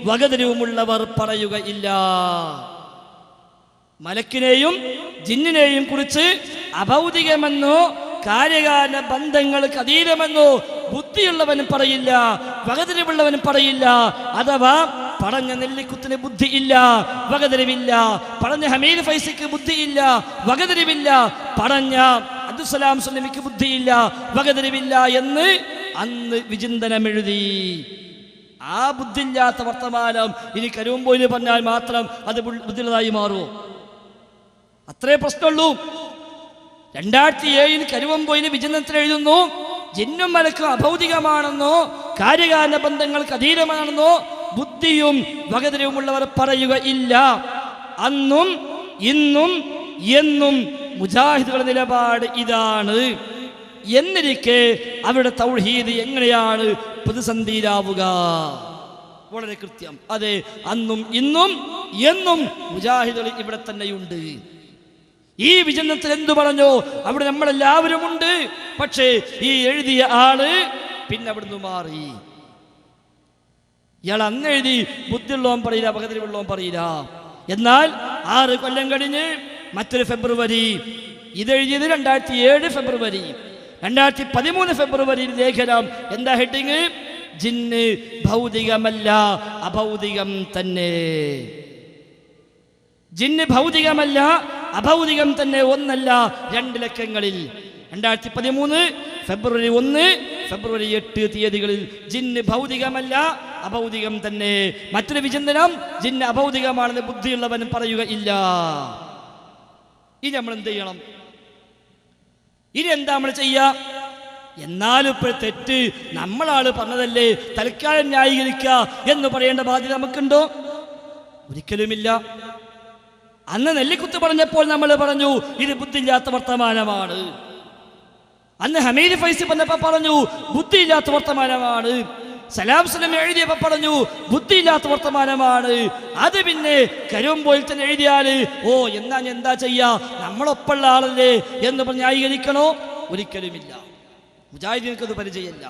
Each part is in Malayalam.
വകതിരിവുമുള്ളവർ പറയുകയില്ല. മലക്കിനെയും ജിന്നിനെയും കുറിച്ച് അഭൗതികമെന്നോ കാര്യകാല ബന്ധങ്ങൾക്ക് അതീതമെന്നോ ബുദ്ധിയുള്ളവനും പറയില്ല, വകതിരിവുള്ളവനും പറയില്ല. അഥവാ പറഞ്ഞ നെല്ലിക്കുത്തിന് ബുദ്ധിയില്ല, വകതിരിവില്ല. പറഞ്ഞ ഹമീദ് ഫൈസിക്ക് ബുദ്ധിയില്ല, വകതിരിവില്ല. പറഞ്ഞ അബ്ദുസ്സലാം സുല്ലമിക്ക് ബുദ്ധിയില്ല, വകതിരിവില്ല എന്ന് അന്ന് വിചിന്തനമെഴുതി. ആ ബുദ്ധിയില്ലാത്ത വർത്തമാനം ഇനി കരുമ്പോയിൽ പറഞ്ഞാൽ മാത്രം അത് ബുദ്ധിയുള്ളതായി മാറുമോ? അത്രേ പ്രശ്നമുള്ളൂ. 2007 കരുവമ്പോയിൽ വിചിന്തനത്തിൽ എഴുതുന്നു, ജിന്നും മലക്കും അഭൗതികമാണെന്നോ കാര്യകാല ബന്ധങ്ങൾക്ക് അധീനമാണെന്നോ ബുദ്ധിയും വകതിരിവുമുള്ളവർ പറയുകയില്ല. അന്നും ഇന്നും എന്നും മുജാഹിദുകളുടെ നിലപാട് ഇതാണ്. എന്നിരിക്കെ അവരുടെ തൗഹീദ് എങ്ങനെയാണ് പ്രതിസന്ധിയിലാവുക? വളരെ കൃത്യം. അതെ, അന്നും ഇന്നും എന്നും മുജാഹിദുകൾ ഇവിടെ തന്നെയുണ്ട്. ഈ വിചിന്തനത്തിൽ എന്തു പറഞ്ഞു? അവിടെ നമ്മളെല്ലാവരും ഉണ്ട്. പക്ഷേ ഈ എഴുതിയ ആള് പിന്നെ അവിടുന്ന് മാറി. ഇയാൾ അന്ന് എഴുതി ബുദ്ധിയുള്ളവൻ പറയില്ല, വകതിരിവുള്ളവൻ പറയില്ല. എന്നാൽ 6 കൊല്ലം കഴിഞ്ഞ് മറ്റൊരു ഫെബ്രുവരി, ഇതെഴുതിയത് 2007 ഫെബ്രുവരി, 2013 ഫെബ്രുവരിയിൽ ലേഖനം. എന്താ ഹെഡിങ്? ജിന്ന് ഭൗതികമല്ല, അഭൗതികം തന്നെ. ജിന്ന് ഭൗതികമല്ല, അഭൗതികം തന്നെ. ഒന്നല്ല, 2 ലക്കങ്ങളിൽ 2013 ഫെബ്രുവരി 1, ഫെബ്രുവരി 8 തീയതികളിൽ ജിന്ന് ഭൗതികമല്ല, അഭൗതികം തന്നെ. മറ്റൊരു വിചിന്തനം, ജിന്ന് അഭൗതികമാണെന്ന് ബുദ്ധിയുള്ളവനും പറയുകയില്ല. ഇനി നമ്മൾ എന്ത് ചെയ്യണം? ഇനി എന്താ നമ്മൾ ചെയ്യുക? എന്നാലും ഇപ്പോൾ തെറ്റ് നമ്മളാള് പറഞ്ഞതല്ലേ, തൽക്കാലം ന്യായീകരിക്കുക എന്ന് പറയേണ്ട ബാധ്യത നമുക്കുണ്ടോ? ഒരിക്കലുമില്ല. അന്ന് നെല്ലിക്കുത്ത് പറഞ്ഞപ്പോൾ നമ്മൾ പറഞ്ഞു ഇത് ബുദ്ധിയില്ലാത്ത വർത്തമാനമാണ്. അന്ന് ഹമീദ് ഫൈസി പറഞ്ഞപ്പോൾ പറഞ്ഞു ബുദ്ധിയില്ലാത്ത വർത്തമാനമാണ്. സലാം സലം എഴുതിയപ്പോൾ പറഞ്ഞു ബുദ്ധിയില്ലാത്ത വർത്തമാനമാണ്. അത് പിന്നെ കരുമ്പോയിൽ തന്നെ എഴുതിയാല് ഓ എന്നാ എന്താ ചെയ്യാ, നമ്മളൊപ്പമുള്ള ആളല്ലേ എന്ന് പറഞ്ഞ് ന്യായീകരിക്കണോ? ഒരിക്കലുമില്ല. മുജാഹിദീങ്ങൾക്ക് പരിചയമില്ല.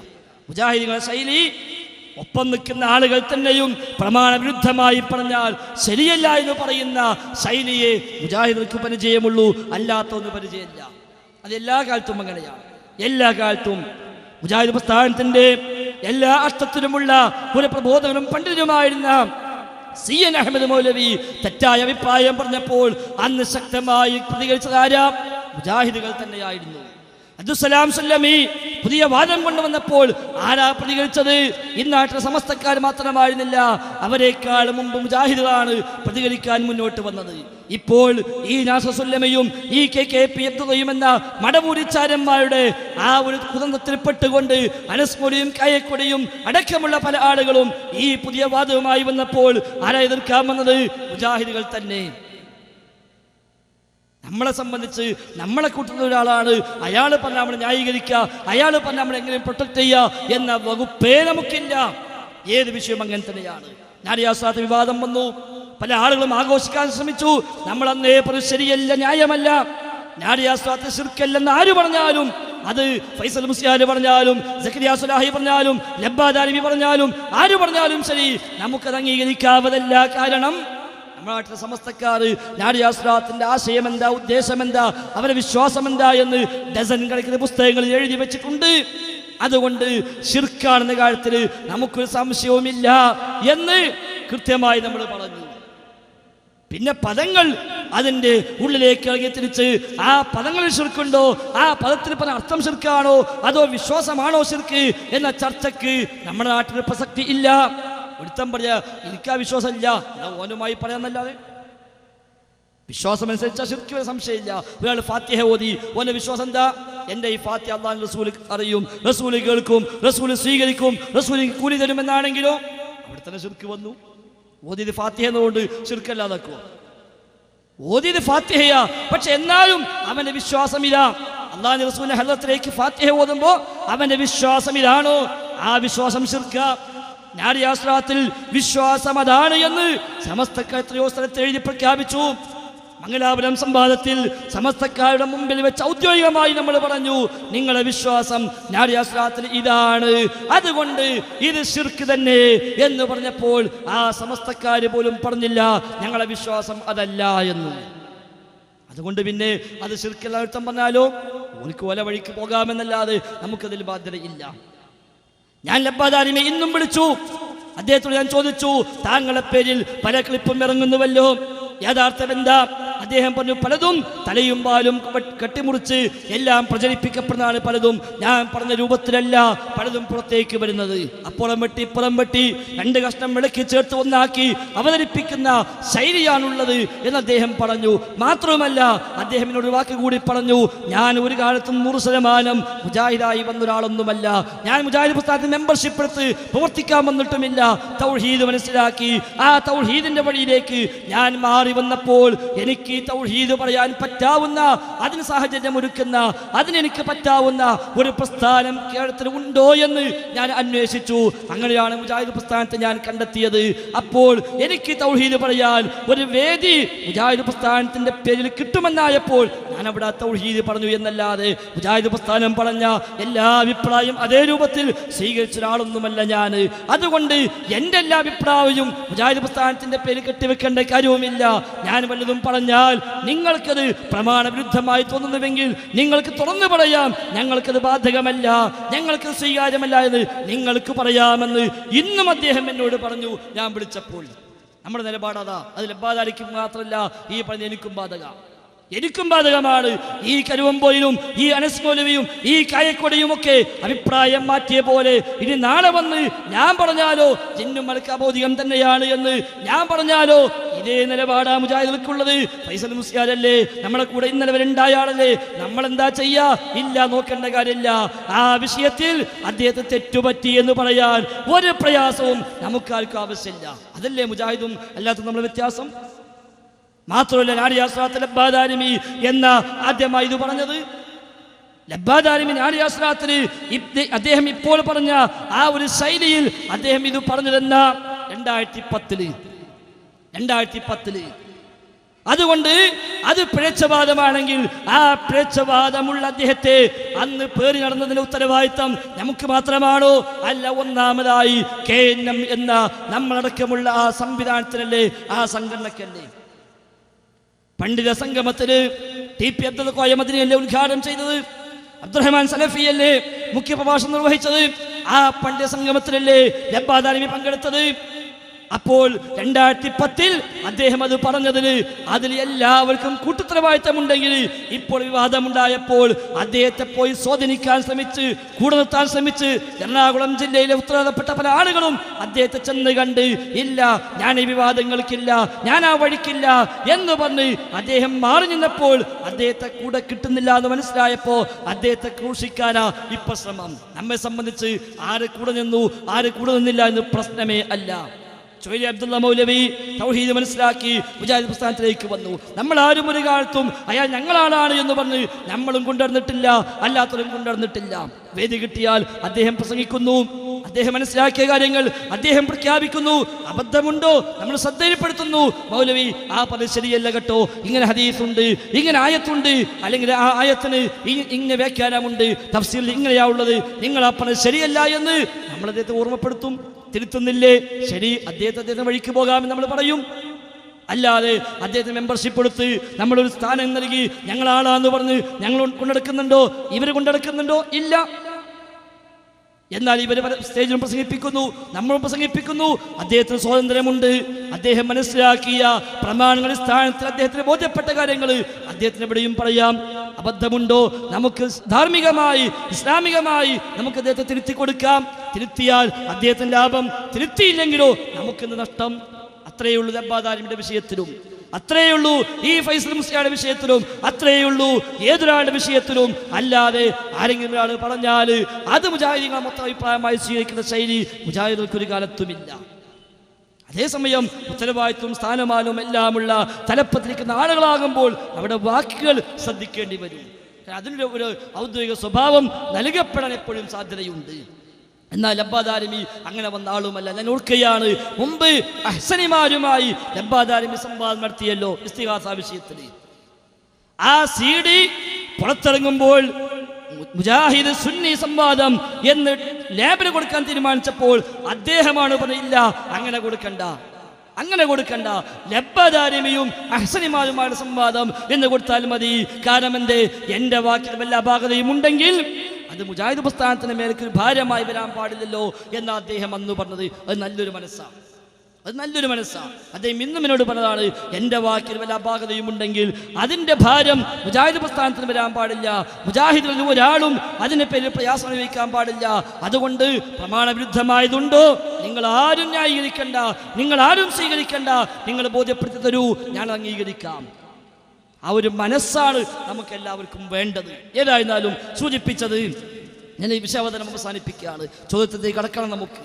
മുജാഹിദീങ്ങളുടെ ശൈലി ഒപ്പം നിൽക്കുന്ന ആളുകൾ തന്നെയും പ്രമാണ വിരുദ്ധമായി പറഞ്ഞാൽ ശരിയല്ല എന്ന് പറയുന്ന ശൈലിയെ മുജാഹിദീങ്ങൾക്ക് പരിചയമുള്ളൂ, അല്ലാത്തൊന്നും പരിചയമില്ല. അത് എല്ലാ കാലത്തും അങ്ങനെയാണ്. എല്ലാ കാലത്തും മുജാഹിദ് പ്രസ്ഥാനത്തിന്റെ എല്ലാ അർത്ഥത്തിലുമുള്ള ഒരു പ്രബോധകനും പണ്ഡിതനുമായിരുന്ന CN അഹമ്മദ് മൗലവി തെറ്റായ അഭിപ്രായം പറഞ്ഞപ്പോൾ അന്ന് ശക്തമായി പ്രതികരിച്ചതാരാ? മുജാഹിദുകൾ തന്നെയായിരുന്നു. അബ്ദുസ്സലാം സുല്ലമി പുതിയ വാദം കൊണ്ടുവന്നപ്പോൾ ആരാ പ്രതികരിച്ചത്? ഇന്നാട്ടിലെ സമസ്തക്കാർ മാത്രമായിരുന്നില്ല, അവരെക്കാൾ മുമ്പ് മുജാഹിദുകളാണ് പ്രതികരിക്കാൻ മുന്നോട്ട് വന്നത്. ഇപ്പോൾ ഈ നാസർ സുല്ലമിയും ഈ KKP അബ്ദുള്ളയും എന്ന മടവൂരിച്ചാരന്മാരുടെ ആ ഒരു കുതന്ത്രത്തിൽ പെട്ടുകൊണ്ട് അനസ്മൊഴിയും കായക്കൊടിയും അടക്കമുള്ള പല ആളുകളും ഈ പുതിയ വാദവുമായി വന്നപ്പോൾ ആരാ എതിർക്കാൻ വന്നത്? മുജാഹിദുകൾ തന്നെ. നമ്മളെ സംബന്ധിച്ച് നമ്മളെ കൂട്ടുന്ന ഒരാളാണ്, അയാൾ പറഞ്ഞാൽ നമ്മൾ ന്യായീകരിക്കുക, അയാൾ പറഞ്ഞാൽ നമ്മൾ എങ്ങനെ പ്രൊട്ടക്ട് ചെയ്യുക എന്ന വകുപ്പേ നമുക്കില്ല. ഏത് വിഷയം അങ്ങനെ തന്നെയാണ്. നാരിയാസ്വാത്ത് വിവാദം വന്നു, പല ആളുകളും ആഘോഷിക്കാൻ ശ്രമിച്ചു. നമ്മൾ അന്നേ പറഞ്ഞു ശരിയല്ല, ന്യായമല്ല. നാരിയാസ്വാത്ത് ശിർക്കല്ലെന്ന് ആര് പറഞ്ഞാലും, അത് ഫൈസൽ മുസ്ലിയാർ പറഞ്ഞാലും സക്കരിയ സുലാഹി പറഞ്ഞാലും ലബ്ബാദാരിമി പറഞ്ഞാലും ആര് പറഞ്ഞാലും ശരി, നമുക്കത് അംഗീകരിക്കാവതല്ല. കാരണം നാട്ടിലെ സമസ്തക്കാർ നാരിയാസ്വാത്തിന്റെ ആശയം എന്താ, ഉദ്ദേശം എന്താ, അവരുടെ വിശ്വാസം എന്താ എന്ന് ഡസൻ കണക്കിന് പുസ്തകങ്ങളിൽ എഴുതി വെച്ചിട്ടുണ്ട്. അതുകൊണ്ട് ശിർക്കാണെന്ന കാര്യത്തിൽ നമുക്കൊരു സംശയവുമില്ല എന്ന് കൃത്യമായി നമ്മൾ പറഞ്ഞു. പിന്നെ പദങ്ങൾ അതിൻ്റെ ഉള്ളിലേക്ക് ഇറങ്ങി തിരിച്ച് ആ പദങ്ങളിൽ ശിർക്കുണ്ടോ, ആ പദത്തിന് പറഞ്ഞ അർത്ഥം ശിർക്കാണോ അതോ വിശ്വാസമാണോ ശിർക്ക് എന്ന ചർച്ചയ്ക്ക് നമ്മുടെ നാട്ടിൽ പ്രസക്തി ഇല്ല. ഒരുത്തം പറയാ എനിക്കാ വിശ്വാസം ഇല്ല, ഓനുമായി പറയാന്നല്ലാതെ വിശ്വാസം അനുസരിച്ചാൽ ശിർക്ക് സംശയമില്ല. ഒരാൾ ഫാത്തിഹ ഓതി, ഓന്റെ വിശ്വാസം എന്താ? എൻ്റെ ഈ ഫാത്തിഹ അല്ലാഹു റസൂൽ അറിയും, റസൂൽ കേൾക്കും, റസൂൽ സ്വീകരിക്കും, റസൂൽ കൂലി തരുമെന്നാണെങ്കിലോ അവിടെ തന്നെ ശിർക്ക് വന്നു. ഓതിയത് ഫാത്തിഹ എന്നുകൊണ്ട് ശിർക്കല്ലാതാക്കുമോ? ഓതിയത് ഫാത്തിഹയാ, പക്ഷെ എന്നാലും അവന്റെ വിശ്വാസം ഇല്ല. അല്ലാഹു റസൂലിന്റെ ഹദ്റത്തിലേക്ക് ഫാത്തിഹ ഓതുമ്പോ അവന്റെ വിശ്വാസം ഇതാണോ? ആ വിശ്വാസം ശിർക്ക. നാരിയാസ്രാത്തിൽ വിശ്വാസം അതാണ് എന്ന് സമസ്തക്ക് എത്രയോ സ്ഥലത്ത് എഴുതി പ്രഖ്യാപിച്ചു. മംഗലാപുരം സംവാദത്തിൽ സമസ്തക്കാരുടെ മുമ്പിൽ വെച്ച് ഔദ്യോഗികമായി നമ്മൾ പറഞ്ഞു, നിങ്ങളുടെ വിശ്വാസം നാരിയ സ്വലാത്തിൽ ഇതാണ്, അതുകൊണ്ട് ഇത് ശിർക്ക് തന്നെ എന്ന് പറഞ്ഞപ്പോൾ ആ സമസ്തക്കാര് പോലും പറഞ്ഞില്ല ഞങ്ങളുടെ വിശ്വാസം അതല്ല എന്ന്. അതുകൊണ്ട് പിന്നെ അത് ശിർക്കല്ല അർത്ഥം പറഞ്ഞാലോ ഓനിക്ക് വല വഴിക്ക് പോകാമെന്നല്ലാതെ നമുക്കതിൽ ബാധ്യതയില്ല. ഞാൻ ലബ്ബാദാരിമെ ഇന്നും വിളിച്ചു, അദ്ദേഹത്തോട് ഞാൻ ചോദിച്ചു, താങ്കളുടെ പേരിൽ പല ക്ലിപ്പും ഇറങ്ങുന്നുവല്ലോ, യഥാർത്ഥം എന്താ? അദ്ദേഹം പറഞ്ഞു, പലതും തലയും പാലും കെട്ടിമുറിച്ച് എല്ലാം പ്രചരിപ്പിക്കപ്പെടുന്നതാണ് പലതും. ഞാൻ പറഞ്ഞ രൂപത്തിലല്ല പലതും പുറത്തേക്ക് വരുന്നത്. അപ്പുറം വെട്ടി ഇപ്പുറം വെട്ടി 2 കഷ്ണം വിളക്കി ചേർത്ത് ഒന്നാക്കി അവതരിപ്പിക്കുന്ന ശൈലിയാണുള്ളത് എന്ന് അദ്ദേഹം പറഞ്ഞു. മാത്രവുമല്ല അദ്ദേഹം എന്നോട് ഒരു വാക്ക് കൂടി പറഞ്ഞു, ഞാൻ ഒരു കാലത്തും 100% മുജാഹിദായി വന്ന ഒരാളൊന്നുമല്ല. ഞാൻ മുജാഹിദ് പ്രസ്ഥാനത്തിന് മെമ്പർഷിപ്പ് എടുത്ത് പ്രവർത്തിക്കാൻ വന്നിട്ടുമില്ല. തൗഹീദ് മനസ്സിലാക്കി ആ തൗഹീദിന്റെ വഴിയിലേക്ക് ഞാൻ മാറി വന്നപ്പോൾ എനിക്ക് ഈ തൗഹീദ് പറയാൻ പറ്റാവുന്ന, അതിന് സാഹചര്യം ഒരുക്കുന്ന, അതിനെനിക്ക് പറ്റാവുന്ന ഒരു പ്രസ്ഥാനം കേരളത്തിൽ ഉണ്ടോ എന്ന് ഞാൻ അന്വേഷിച്ചു. അങ്ങനെയാണ് മുജാഹിദ് പ്രസ്ഥാനത്തെ ഞാൻ കണ്ടെത്തിയത്. അപ്പോൾ എനിക്ക് തൗഹീദ് പറയാൻ ഒരു വേദി മുജാഹിദ് പ്രസ്ഥാനത്തിന്റെ പേരിൽ കിട്ടുമെന്നായപ്പോൾ ഞാൻ അവിടെ തൗഹീദ് പറഞ്ഞു എന്നല്ലാതെ മുജാഹിദ് പ്രസ്ഥാനം പറഞ്ഞ എല്ലാ അഭിപ്രായം അതേ രൂപത്തിൽ സ്വീകരിച്ച ഒരാളൊന്നുമല്ല ഞാൻ. അതുകൊണ്ട് എൻ്റെ എല്ലാ അഭിപ്രായവും മുജാഹിദ് പ്രസ്ഥാനത്തിന്റെ പേരിൽ കെട്ടിവെക്കേണ്ട കാര്യവുമില്ല. ഞാൻ വല്ലതും പറഞ്ഞാൽ നിങ്ങൾക്കത് പ്രമാണവിരുദ്ധമായി തോന്നുന്നുവെങ്കിൽ നിങ്ങൾക്ക് തുറന്നു പറയാം, ഞങ്ങൾക്കത് ബാധകമല്ല, ഞങ്ങൾക്കത് സ്വീകാര്യമല്ല എന്ന് നിങ്ങൾക്ക് പറയാമെന്ന് ഇന്നും അദ്ദേഹം എന്നോട് പറഞ്ഞു ഞാൻ വിളിച്ചപ്പോൾ. നമ്മുടെ നിലപാടതാ. അത് ലബ്ബാദാരിക്കും മാത്രമല്ല, ഈ പറഞ്ഞ എനിക്കും ബാധകമാണ്. ഈ കരുവമ്പോയിലും ഈ അനസ് മൗലവിയും ഈ കായക്കൊടിയും ഒക്കെ അഭിപ്രായം മാറ്റിയ പോലെ ഇനി നാളെ വന്ന് ഞാൻ പറഞ്ഞാലോ ജിന്നും മലക്ക് അബോധികം തന്നെയാണ് എന്ന് ഞാൻ പറഞ്ഞാലോ ഇതേ നിലപാടാ മുജാഹിദുകൾക്കുള്ളത്. ഫൈസൽ മുസ്ലിയാരല്ലേ നമ്മളെ കൂടെ ഇന്നലെ വരെ ഉണ്ടായാളല്ലേ, നമ്മളെന്താ ചെയ്യാ? ഇല്ല, നോക്കേണ്ട കാര്യമില്ല. ആ വിഷയത്തിൽ അദ്ദേഹത്തെ തെറ്റുപറ്റി എന്ന് പറയാൻ ഒരു പ്രയാസവും നമുക്കാർക്കും ആവശ്യമില്ല. അതല്ലേ മുജാഹിദും അല്ലാത്ത നമ്മളെ വ്യത്യാസം. മാത്രമല്ല നാരിയ സ്വലാത്ത് ലബ്ബാദാരിമി എന്ന ആദ്യമായി ഇത് പറഞ്ഞത്. ലബ്ബാദാരിമി നാരിയ സ്വലാത്തിന് അദ്ദേഹം ഇപ്പോൾ പറഞ്ഞ ആ ഒരു ശൈലിയിൽ അദ്ദേഹം ഇത് പറഞ്ഞതെന്ന 2010. അതുകൊണ്ട് അത് പിഴച്ചവാദമാണെങ്കിൽ ആ പിഴച്ചവാദമുള്ള അദ്ദേഹത്തെ അന്ന് പേറി നടന്നതിന്റെ ഉത്തരവാദിത്തം നമുക്ക് മാത്രമാണോ? അല്ല, ഒന്നാമതായി KNM എന്ന നമ്മളടക്കമുള്ള ആ സംവിധാനത്തിനല്ലേ, ആ സംഘടനക്കല്ലേ. പണ്ഡിത സംഗമത്തിന് TP അബ്ദുൽ ഖായ മദനിയല്ലേ ഉദ്ഘാടനം ചെയ്തത്, അബ്ദുറഹ്മാൻ സലഫിയല്ലേ മുഖ്യ പ്രഭാഷണം നിർവഹിച്ചത്, ആ പണ്ഡിത സംഗമത്തിലല്ലേ ലബ്ബാദാരിമി പങ്കെടുത്തത്. അപ്പോൾ 2010 അദ്ദേഹം അത് പറഞ്ഞതിന് അതിൽ എല്ലാവർക്കും കൂട്ടുത്തരവാദിത്തമുണ്ടെങ്കിൽ ഇപ്പോൾ വിവാദമുണ്ടായപ്പോൾ അദ്ദേഹത്തെ പോയി സ്വാധീനിക്കാൻ ശ്രമിച്ച്, കൂടെ നിർത്താൻ ശ്രമിച്ച് എറണാകുളം ജില്ലയിലെ ഉത്തരവാദപ്പെട്ട പല ആളുകളും അദ്ദേഹത്തെ ചെന്ന് കണ്ട് ഇല്ല, ഞാൻ ഈ വിവാദങ്ങൾക്കില്ല, ഞാൻ ആ വഴിക്കില്ല എന്ന് പറഞ്ഞ് അദ്ദേഹം മാറി നിന്നപ്പോൾ അദ്ദേഹത്തെ കൂടെ കിട്ടുന്നില്ല എന്ന് മനസ്സിലായപ്പോൾ അദ്ദേഹത്തെ ക്രൂശിക്കാനാ ഇപ്പൊ ശ്രമം. നമ്മെ സംബന്ധിച്ച് ആര് കൂടെ നിന്നു ആര് കൂടെ നിന്നില്ല എന്ന് പ്രശ്നമേ അല്ല. ചൊയ്ലി അബ്ദുള്ള മൗലവി തൗഹീദ് മനസ്സിലാക്കി മുജാഹിദ് പ്രസ്ഥാനത്തിലേക്ക് വന്നു. നമ്മൾ ആരും ഒരു കാലത്തും അയാൾ ഞങ്ങളാണ് എന്ന് പറഞ്ഞ് നമ്മളും കൊണ്ടുവന്നിട്ടില്ല, അല്ലാത്തവരും കൊണ്ടുവന്നിട്ടില്ല. വേദി കിട്ടിയാൽ അദ്ദേഹം പ്രസംഗിക്കുന്നു, അദ്ദേഹം മനസ്സിലാക്കിയ കാര്യങ്ങൾ അദ്ദേഹം പ്രഖ്യാപിക്കുന്നു. അബദ്ധമുണ്ടോ നമ്മൾ ശ്രദ്ധയിൽപ്പെടുത്തുന്നു. മൗലവി ആ പദം ശരിയല്ല കേട്ടോ, ഇങ്ങനെ ഹദീസുണ്ട്, ഇങ്ങനെ ആയത്തുണ്ട്, അല്ലെങ്കിൽ ആ ആയത്തിന് ഇങ്ങനെ വ്യാഖ്യാനമുണ്ട്, തഫ്സീറിൽ ഇങ്ങനെയാണുള്ളത്, നിങ്ങൾ ആ പദം ശരിയല്ല എന്ന് നമ്മൾ അദ്ദേഹത്തെ ഓർമ്മപ്പെടുത്തും. തിരുത്തുന്നില്ലേ? ശരി, അദ്ദേഹത്തെ വഴിക്ക് പോകാമെന്ന് നമ്മൾ പറയും. അല്ലാതെ അദ്ദേഹത്തിന് മെമ്പർഷിപ്പ് എടുത്ത് നമ്മളൊരു സ്ഥാനം നൽകി ഞങ്ങളാളാന്ന് പറഞ്ഞ് ഞങ്ങൾ കൊണ്ടെടുക്കുന്നുണ്ടോ? ഇവർ കൊണ്ടെടുക്കുന്നുണ്ടോ? ഇല്ല. എന്നാൽ ഇവർ സ്റ്റേജിലും പ്രസംഗിപ്പിക്കുന്നു, നമ്മളും പ്രസംഗിപ്പിക്കുന്നു. അദ്ദേഹത്തിന് സ്വാതന്ത്ര്യമുണ്ട്. അദ്ദേഹം മനസ്സിലാക്കിയ പ്രമാണങ്ങളുടെ സ്ഥാനത്തിൽ അദ്ദേഹത്തിന് ബോധ്യപ്പെട്ട കാര്യങ്ങൾ അദ്ദേഹത്തിന് എവിടെയും പറയാം. അബദ്ധമുണ്ടോ? നമുക്ക് ധാർമ്മികമായി ഇസ്ലാമികമായി നമുക്ക് അദ്ദേഹത്തെ തിരുത്തി കൊടുക്കാം. തിരുത്തിയാൽ അദ്ദേഹത്തിന് ലാഭം, തിരുത്തിയില്ലെങ്കിലോ നമുക്കെന്ത് നഷ്ടം? അത്രയുള്ളൂ ലബ്ബാദാരിമിയുടെ വിഷയത്തിലും, അത്രയുള്ളൂ ഈ ഫൈസൽ മുസ്ലിയാരുടെ വിഷയത്തിലും, അത്രയുള്ളൂ ഏതൊരാളുടെ വിഷയത്തിലും. അല്ലാതെ ആരെങ്കിലും ഒരാൾ പറഞ്ഞാൽ അത് മുജാഹിദീങ്ങളെ മൊത്തം അഭിപ്രായമായി സ്വീകരിക്കുന്ന ശൈലി മുജാഹിദുകൾക്ക് ഒരു കാലത്തുമില്ല. അതേസമയം ഉത്തരവാദിത്വം സ്ഥാനമാനവും എല്ലാമുള്ള തലപ്പത്തിരിക്കുന്ന ആളുകളാകുമ്പോൾ അവിടെ വാക്കുകൾ ശ്രദ്ധിക്കേണ്ടി വരും. അതിൻ്റെ ഒരു ഔദ്യോഗിക സ്വഭാവം നൽകപ്പെടാൻ എപ്പോഴും സാധ്യതയുണ്ട്. എന്നാൽ ലബ്ബാദാരിമി അങ്ങനെ വന്ന ആളുമല്ല. ഞാൻ ഓർക്കുകയാണ്, മുമ്പ് അഹ്സനിമാരുമായി ലബ്ബാദാരിമി സംവാദം നടത്തിയല്ലോ ഇസ്തിഗാസ വിഷയത്തിൽ. ആ CD പുറത്തിറങ്ങുമ്പോൾ മുജാഹിദ് സുന്നി സംവാദം എന്ന് ലേബിന് കൊടുക്കാൻ തീരുമാനിച്ചപ്പോൾ അദ്ദേഹമാണ് പറഞ്ഞില്ല, അങ്ങനെ കൊടുക്കണ്ട, ലബ്ബാദാരിമിയും അഹ്സനിമാരുമായുള്ള സംവാദം എന്ന് കൊടുത്താൽ മതി. കാരണം എൻ്റെ വാക്കിൽ വല്ല അപാകതയും ഉണ്ടെങ്കിൽ അത് മുജാഹിദ് പ്രസ്ഥാനത്തിന് മേലേക്ക് ഭാരമായി വരാൻ പാടില്ലല്ലോ എന്ന് അദ്ദേഹം അന്ന് പറഞ്ഞത്. അത് നല്ലൊരു മനസ്സാണ്. അദ്ദേഹം ഇന്നും എന്നോട് പറഞ്ഞതാണ്, എൻ്റെ വാക്കിൽ വല്ല അപാകതയും ഉണ്ടെങ്കിൽ അതിൻ്റെ ഭാരം മുജാഹിദ് പ്രസ്ഥാനത്തിന് വരാൻ പാടില്ല, മുജാഹിദിൽ ഒരാളും അതിനെ പേരിൽ പ്രയാസം അനുഭവിക്കാൻ പാടില്ല. അതുകൊണ്ട് പ്രമാണവിരുദ്ധമായതുണ്ടോ നിങ്ങൾ ആരും ന്യായീകരിക്കണ്ട, നിങ്ങൾ ആരും സ്വീകരിക്കണ്ട, നിങ്ങൾ ബോധ്യപ്പെടുത്തി തരൂ, ഞാൻ അംഗീകരിക്കാം. ആ ഒരു മനസ്സാണ് നമുക്ക് എല്ലാവർക്കും വേണ്ടത്. ഏതായിരുന്നാലും സൂചിപ്പിച്ചത്, ഞാൻ ഈ വിഷയാവതരണം അവസാനിപ്പിക്കുകയാണ്, ചോദ്യത്തിലേക്ക് കടക്കണം. നമുക്ക്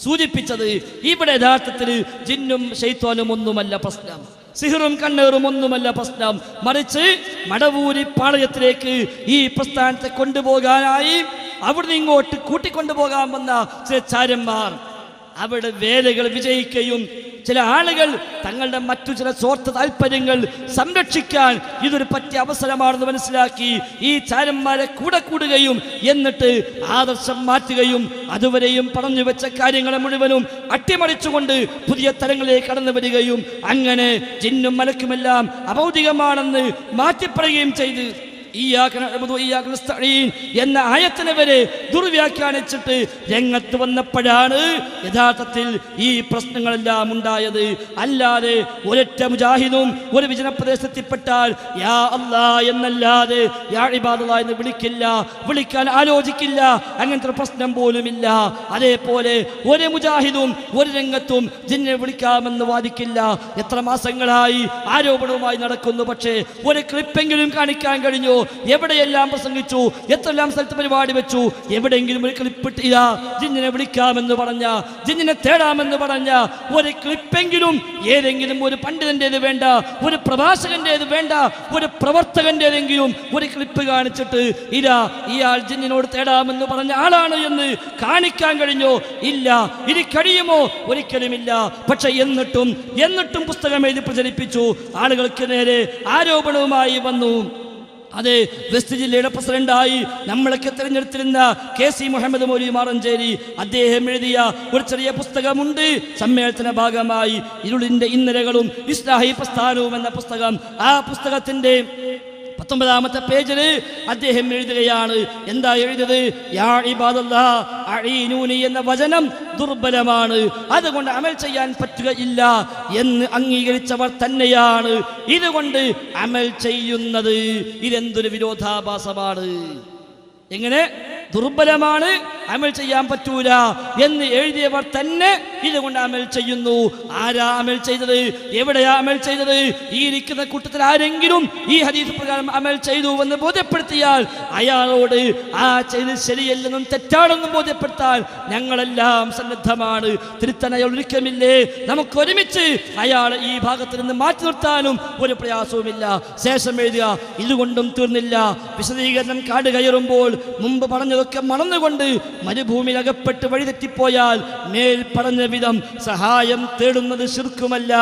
സൂചിപ്പിച്ചത് ഇവിടെ യഥാർത്ഥത്തിൽ ജിന്നും ശൈത്വാനും ഒന്നുമല്ല പ്രശ്നം, സിഹറും കണ്ണേറും ഒന്നുമല്ല പ്രശ്നം. മറിച്ച് മടവൂരി പാളയത്തിലേക്ക് ഈ പ്രസ്ഥാനത്തെ കൊണ്ടുപോകാനായി അവിടുന്ന് ഇങ്ങോട്ട് കൂട്ടിക്കൊണ്ടുപോകാൻ വന്ന ചില ചാരന്മാർ അവിടെ വേലകൾ വിജയിക്കുകയും ചില ആളുകൾ തങ്ങളുടെ മറ്റു ചില സ്വാർത്ഥ താല്പര്യങ്ങൾ സംരക്ഷിക്കാൻ ഇതൊരു പറ്റിയ അവസരമാണെന്ന് മനസ്സിലാക്കി ഈ ചാരന്മാരെ കൂടെ കൂടുകയും എന്നിട്ട് ആദർശം മാറ്റുകയും അതുവരെയും പറഞ്ഞു വെച്ച കാര്യങ്ങളെ മുഴുവനും അട്ടിമറിച്ചുകൊണ്ട് പുതിയ തലങ്ങളിലേക്ക് കടന്നു വരികയും അങ്ങനെ ജിന്നും മലക്കുമെല്ലാം അഭൗതികമാണെന്ന് മാറ്റിപ്പറയുകയും ചെയ്ത് എന്ന ആയത്തിനെ വരെ ദുർവ്യാഖ്യാനിച്ചിട്ട് രംഗത്ത് വന്നപ്പോഴാണ് യഥാർത്ഥത്തിൽ ഈ പ്രശ്നങ്ങളെല്ലാം ഉണ്ടായത്. അല്ലാതെ ഒരൊറ്റ മുജാഹിദും ഒരു വിജനപ്രദേശത്തെത്തിപ്പെട്ടാൽ യാ അല്ലാ എന്നല്ലാതെ യാ ഇബാദല്ലാ എന്ന് വിളിക്കാൻ ആലോചിക്കില്ല. അങ്ങനത്തെ ഒരു പ്രശ്നം പോലുമില്ല. അതേപോലെ ഒരു മുജാഹിദും ഒരു രംഗത്തും ജിന്നെ വിളിക്കാമെന്ന് വാദിക്കില്ല. എത്ര മാസങ്ങളായി ആരോപണവുമായി നടക്കുന്നു. പക്ഷേ ഒരു ക്ലിപ്പെങ്കിലും കാണിക്കാൻ കഴിഞ്ഞു? എവിടെയെല്ലാം പ്രസംഗിച്ചു, എത്രയെല്ലാം സ്ഥലത്ത് പരിപാടി വെച്ചു, എവിടെയെങ്കിലും ഒരു ക്ലിപ്പിട്ടില്ല ജിന്നിനെ വിളിക്കാമെന്ന് പറഞ്ഞ, ജിന്നിനെ തേടാമെന്ന് പറഞ്ഞ ഒരു ക്ലിപ്പെങ്കിലും ഏതെങ്കിലും ഒരു പണ്ഡിതന്റേത് വേണ്ട, ഒരു പ്രഭാഷകന്റേത് വേണ്ട, ഒരു പ്രവർത്തകന്റേതെങ്കിലും ഒരു ക്ലിപ്പ് കാണിച്ചിട്ട് ഇതാ ഇയാൾ ജിന്നിനോട് തേടാമെന്ന് പറഞ്ഞ ആളാണ് എന്ന് കാണിക്കാൻ കഴിഞ്ഞോ? ഇല്ല. ഇനി കഴിയുമോ? ഒരിക്കലുമില്ല. പക്ഷെ എന്നിട്ടും പുസ്തകം എഴുതി പ്രചരിപ്പിച്ചു, ആളുകൾക്ക് നേരെ ആരോപണവുമായി വന്നു. അതെ, വെസ്റ്റ് ജില്ലയുടെ പ്രസിഡന്റായി നമ്മളൊക്കെ തിരഞ്ഞെടുത്തിരുന്ന KC മുഹമ്മദ് മൗലവി മാറഞ്ചേരി അദ്ദേഹം എഴുതിയ ഒരു ചെറിയ പുസ്തകമുണ്ട് സമ്മേളനത്തിന്റെ ഭാഗമായി, ഇരുളിന്റെ ഇന്നലകളും ഇസ്ലാഹി പ്രസ്ഥാനവും എന്ന പുസ്തകം. ആ പുസ്തകത്തിന്റെ 19ാമത്തെ പേജിൽ അദ്ദേഹം എഴുതുകയാണ്. എന്താ എഴുതിയത്? യാ ഇബാദല്ലാ അഈനൂനി എന്ന വചനം ദുർബലമാണ്, അതുകൊണ്ട് അമൽ ചെയ്യാൻ പറ്റുകയില്ല എന്ന് അംഗീകരിച്ചവർ തന്നെയാണ് ഇതുകൊണ്ട് അമൽ ചെയ്യുന്നത്. ഇതെന്തൊരു വിരോധാഭാസമാണ്! എങ്ങനെ ദുർബലമാണ്, അമൽ ചെയ്യാൻ പറ്റൂല എന്ന് എഴുതിയവർ തന്നെ ഇതുകൊണ്ട് അമൽ ചെയ്യുന്നു. ആരാ അമൽ ചെയ്തത്? എവിടെയാ അമൽ ചെയ്തത്? ഈ ഇരിക്കുന്ന കൂട്ടത്തിൽ ആരെങ്കിലും ഈ ഹദീസ് പ്രകാരം അമൽ ചെയ്തു എന്ന് ബോധ്യപ്പെടുത്തിയാൽ അയാളോട് ആ ചെയ്ത് ശരിയല്ലെന്നും തെറ്റാണെന്നും ബോധ്യപ്പെടുത്താൻ ഞങ്ങളെല്ലാം സന്നദ്ധമാണ്. തിരുത്താൻ അയാൾ ഒരുക്കമില്ലേ? നമുക്ക് ഒരുമിച്ച് അയാൾ ഈ ഭാഗത്ത് നിന്ന് മാറ്റി നിർത്താനും ഒരു പ്രയാസവുമില്ല. ശേഷം എഴുതുക, ഇതുകൊണ്ടും തീർന്നില്ല. വിശദീകരണം കാട് കയറുമ്പോൾ മുമ്പ് പറഞ്ഞതൊക്കെ മറന്നുകൊണ്ട് മരുഭൂമിയിൽ അകപ്പെട്ട് വഴിതെറ്റിപ്പോയാൽ മേൽ പറഞ്ഞ വിധം സഹായം തേടുന്നത് ശിർക്കുമല്ല,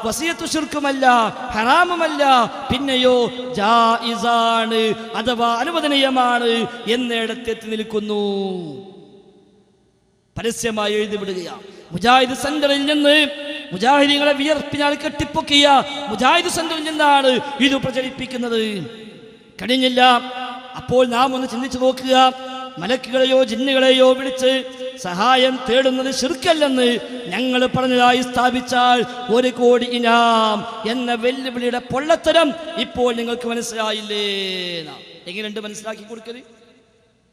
വസിയത്ത് ശിർക്കുമല്ല, ഹറാമുമല്ല, പിന്നെയോ ജായിസാണ് അഥവാ അനുവദനീയമാണ് എന്നിടത്തെത്തി നിൽക്കുന്നു. പരസ്യമായി എഴുതിവിടുകയാണ്. മുജാഹിദ് സെന്ററിൽ നിന്ന് മുജാഹിദീങ്ങളെ വിയർപ്പിനാൽ കെട്ടിപ്പൊക്കിയ മുജാഹിദ് സെന്ററിൽ നിന്നാണ് ഇത് പ്രചരിപ്പിക്കുന്നത്. കഴിഞ്ഞില്ല. അപ്പോൾ നാം ഒന്ന് ചിന്തിച്ചു നോക്കുക. മലക്കുകളെയോ ജിന്നുകളെയോ വിളിച്ച് സഹായം തേടുന്നത് ശിർക്കല്ലെന്ന് ഞങ്ങൾ പറഞ്ഞതായി സ്ഥാപിച്ചാൽ 1 കോടി ഇനാം എന്ന വെല്ലുവിളിയുടെ പൊള്ളത്തരം ഇപ്പോൾ നിങ്ങൾക്ക് മനസ്സിലായില്ലേ? എങ്ങനെയുണ്ട് മനസ്സിലാക്കി കൊടുക്കല്?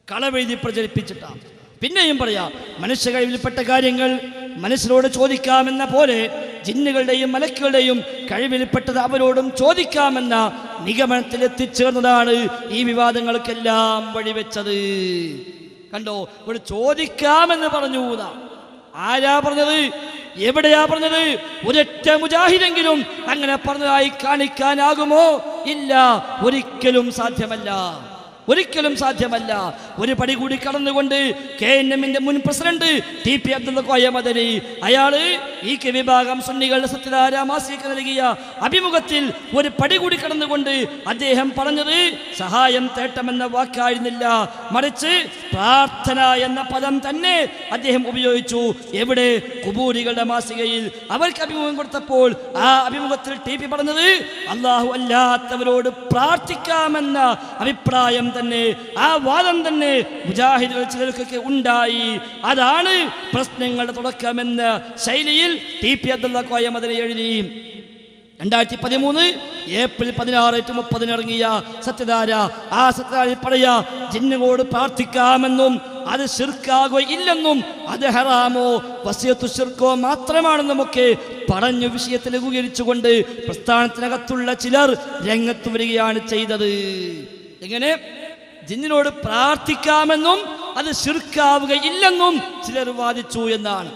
കളവെഴുതി പ്രചരിപ്പിച്ചിട്ടാണ്. പിന്നെയും പറയാം, മനുഷ്യ കഴിവിൽപ്പെട്ട കാര്യങ്ങൾ മനുഷ്യരോട് ചോദിക്കാമെന്ന പോലെ ജിന്നുകളുടെയും മലക്കുകളുടെയും കഴിവിൽപ്പെട്ടത് അവരോടും ചോദിക്കാമെന്ന നിഗമനത്തിൽ എത്തിച്ചേർന്നതാണ് ഈ വിവാദങ്ങൾക്കെല്ലാം വഴിവെച്ചത്. കണ്ടോ, ഇവിടെ ചോദിക്കാമെന്ന് പറഞ്ഞു. ആരാ പറഞ്ഞത്? എവിടെയാ പറഞ്ഞത്? ഒരൊറ്റ മുജാഹിദെങ്കിലും അങ്ങനെ പറഞ്ഞതായി കാണിക്കാനാകുമോ? ഇല്ല, ഒരിക്കലും സാധ്യമല്ല. ഒരു പടി കൂടി കടന്നുകൊണ്ട് KNMന്റെ മുൻ പ്രസിഡന്റ് TP അബ്ദുള്ള കോയ മദനി അയാള് ഈ വിഭാഗം സുന്നികളുടെ സത്യധാര മാസികയ്ക്ക് നൽകിയ അഭിമുഖത്തിൽ ഒരു പടി കൂടി കടന്നുകൊണ്ട് അദ്ദേഹം പറഞ്ഞത് സഹായം തേട്ടമെന്ന വാക്കായിരുന്നില്ല, മറിച്ച് പ്രാർത്ഥന എന്ന പദം തന്നെ അദ്ദേഹം ഉപയോഗിച്ചു. എവിടെ? ഖുബൂരികളുടെ മാസികയിൽ അവർക്ക് അഭിമുഖം കൊടുത്തപ്പോൾ ആ അഭിമുഖത്തിൽ TP പറഞ്ഞത് അല്ലാഹു അല്ലാത്തവരോട് പ്രാർത്ഥിക്കാമെന്ന അഭിപ്രായം തന്നെ, ആ വാദം തന്നെ മുജാഹിദുകൾ ചിലർക്കൊക്കെ ഉണ്ടായി. അതാണ് പ്രശ്നങ്ങളുടെ തുടക്കമെന്ന ശൈലിയിൽ TP അബ്ദുള്ള കോയ മദനി എഴുതി. 2013 ഏപ്രിൽ 16-30 ഇറങ്ങിയ സത്യധാര, ആ സത്യധാരയിൽ പറയാ ജിന്നുകളോട് പ്രാർത്ഥിക്കാമെന്നും അത് ശിർക്കാകുകയില്ലെന്നും അത് ഹറാമോ വസിയത്തു ശിർക്കോ മാത്രമാണെന്നുമൊക്കെ പറഞ്ഞു വിഷയത്തിൽ ലഘൂകരിച്ചുകൊണ്ട് പ്രസ്ഥാനത്തിനകത്തുള്ള ചിലർ രംഗത്ത് വരികയാണ് ചെയ്തത്. എങ്ങനെ? ജിന്നിനോട് പ്രാർത്ഥിക്കാമെന്നും അത് ശിർക്കാവുകയില്ലെന്നും ചിലർ വാദിച്ചു എന്നാണ്.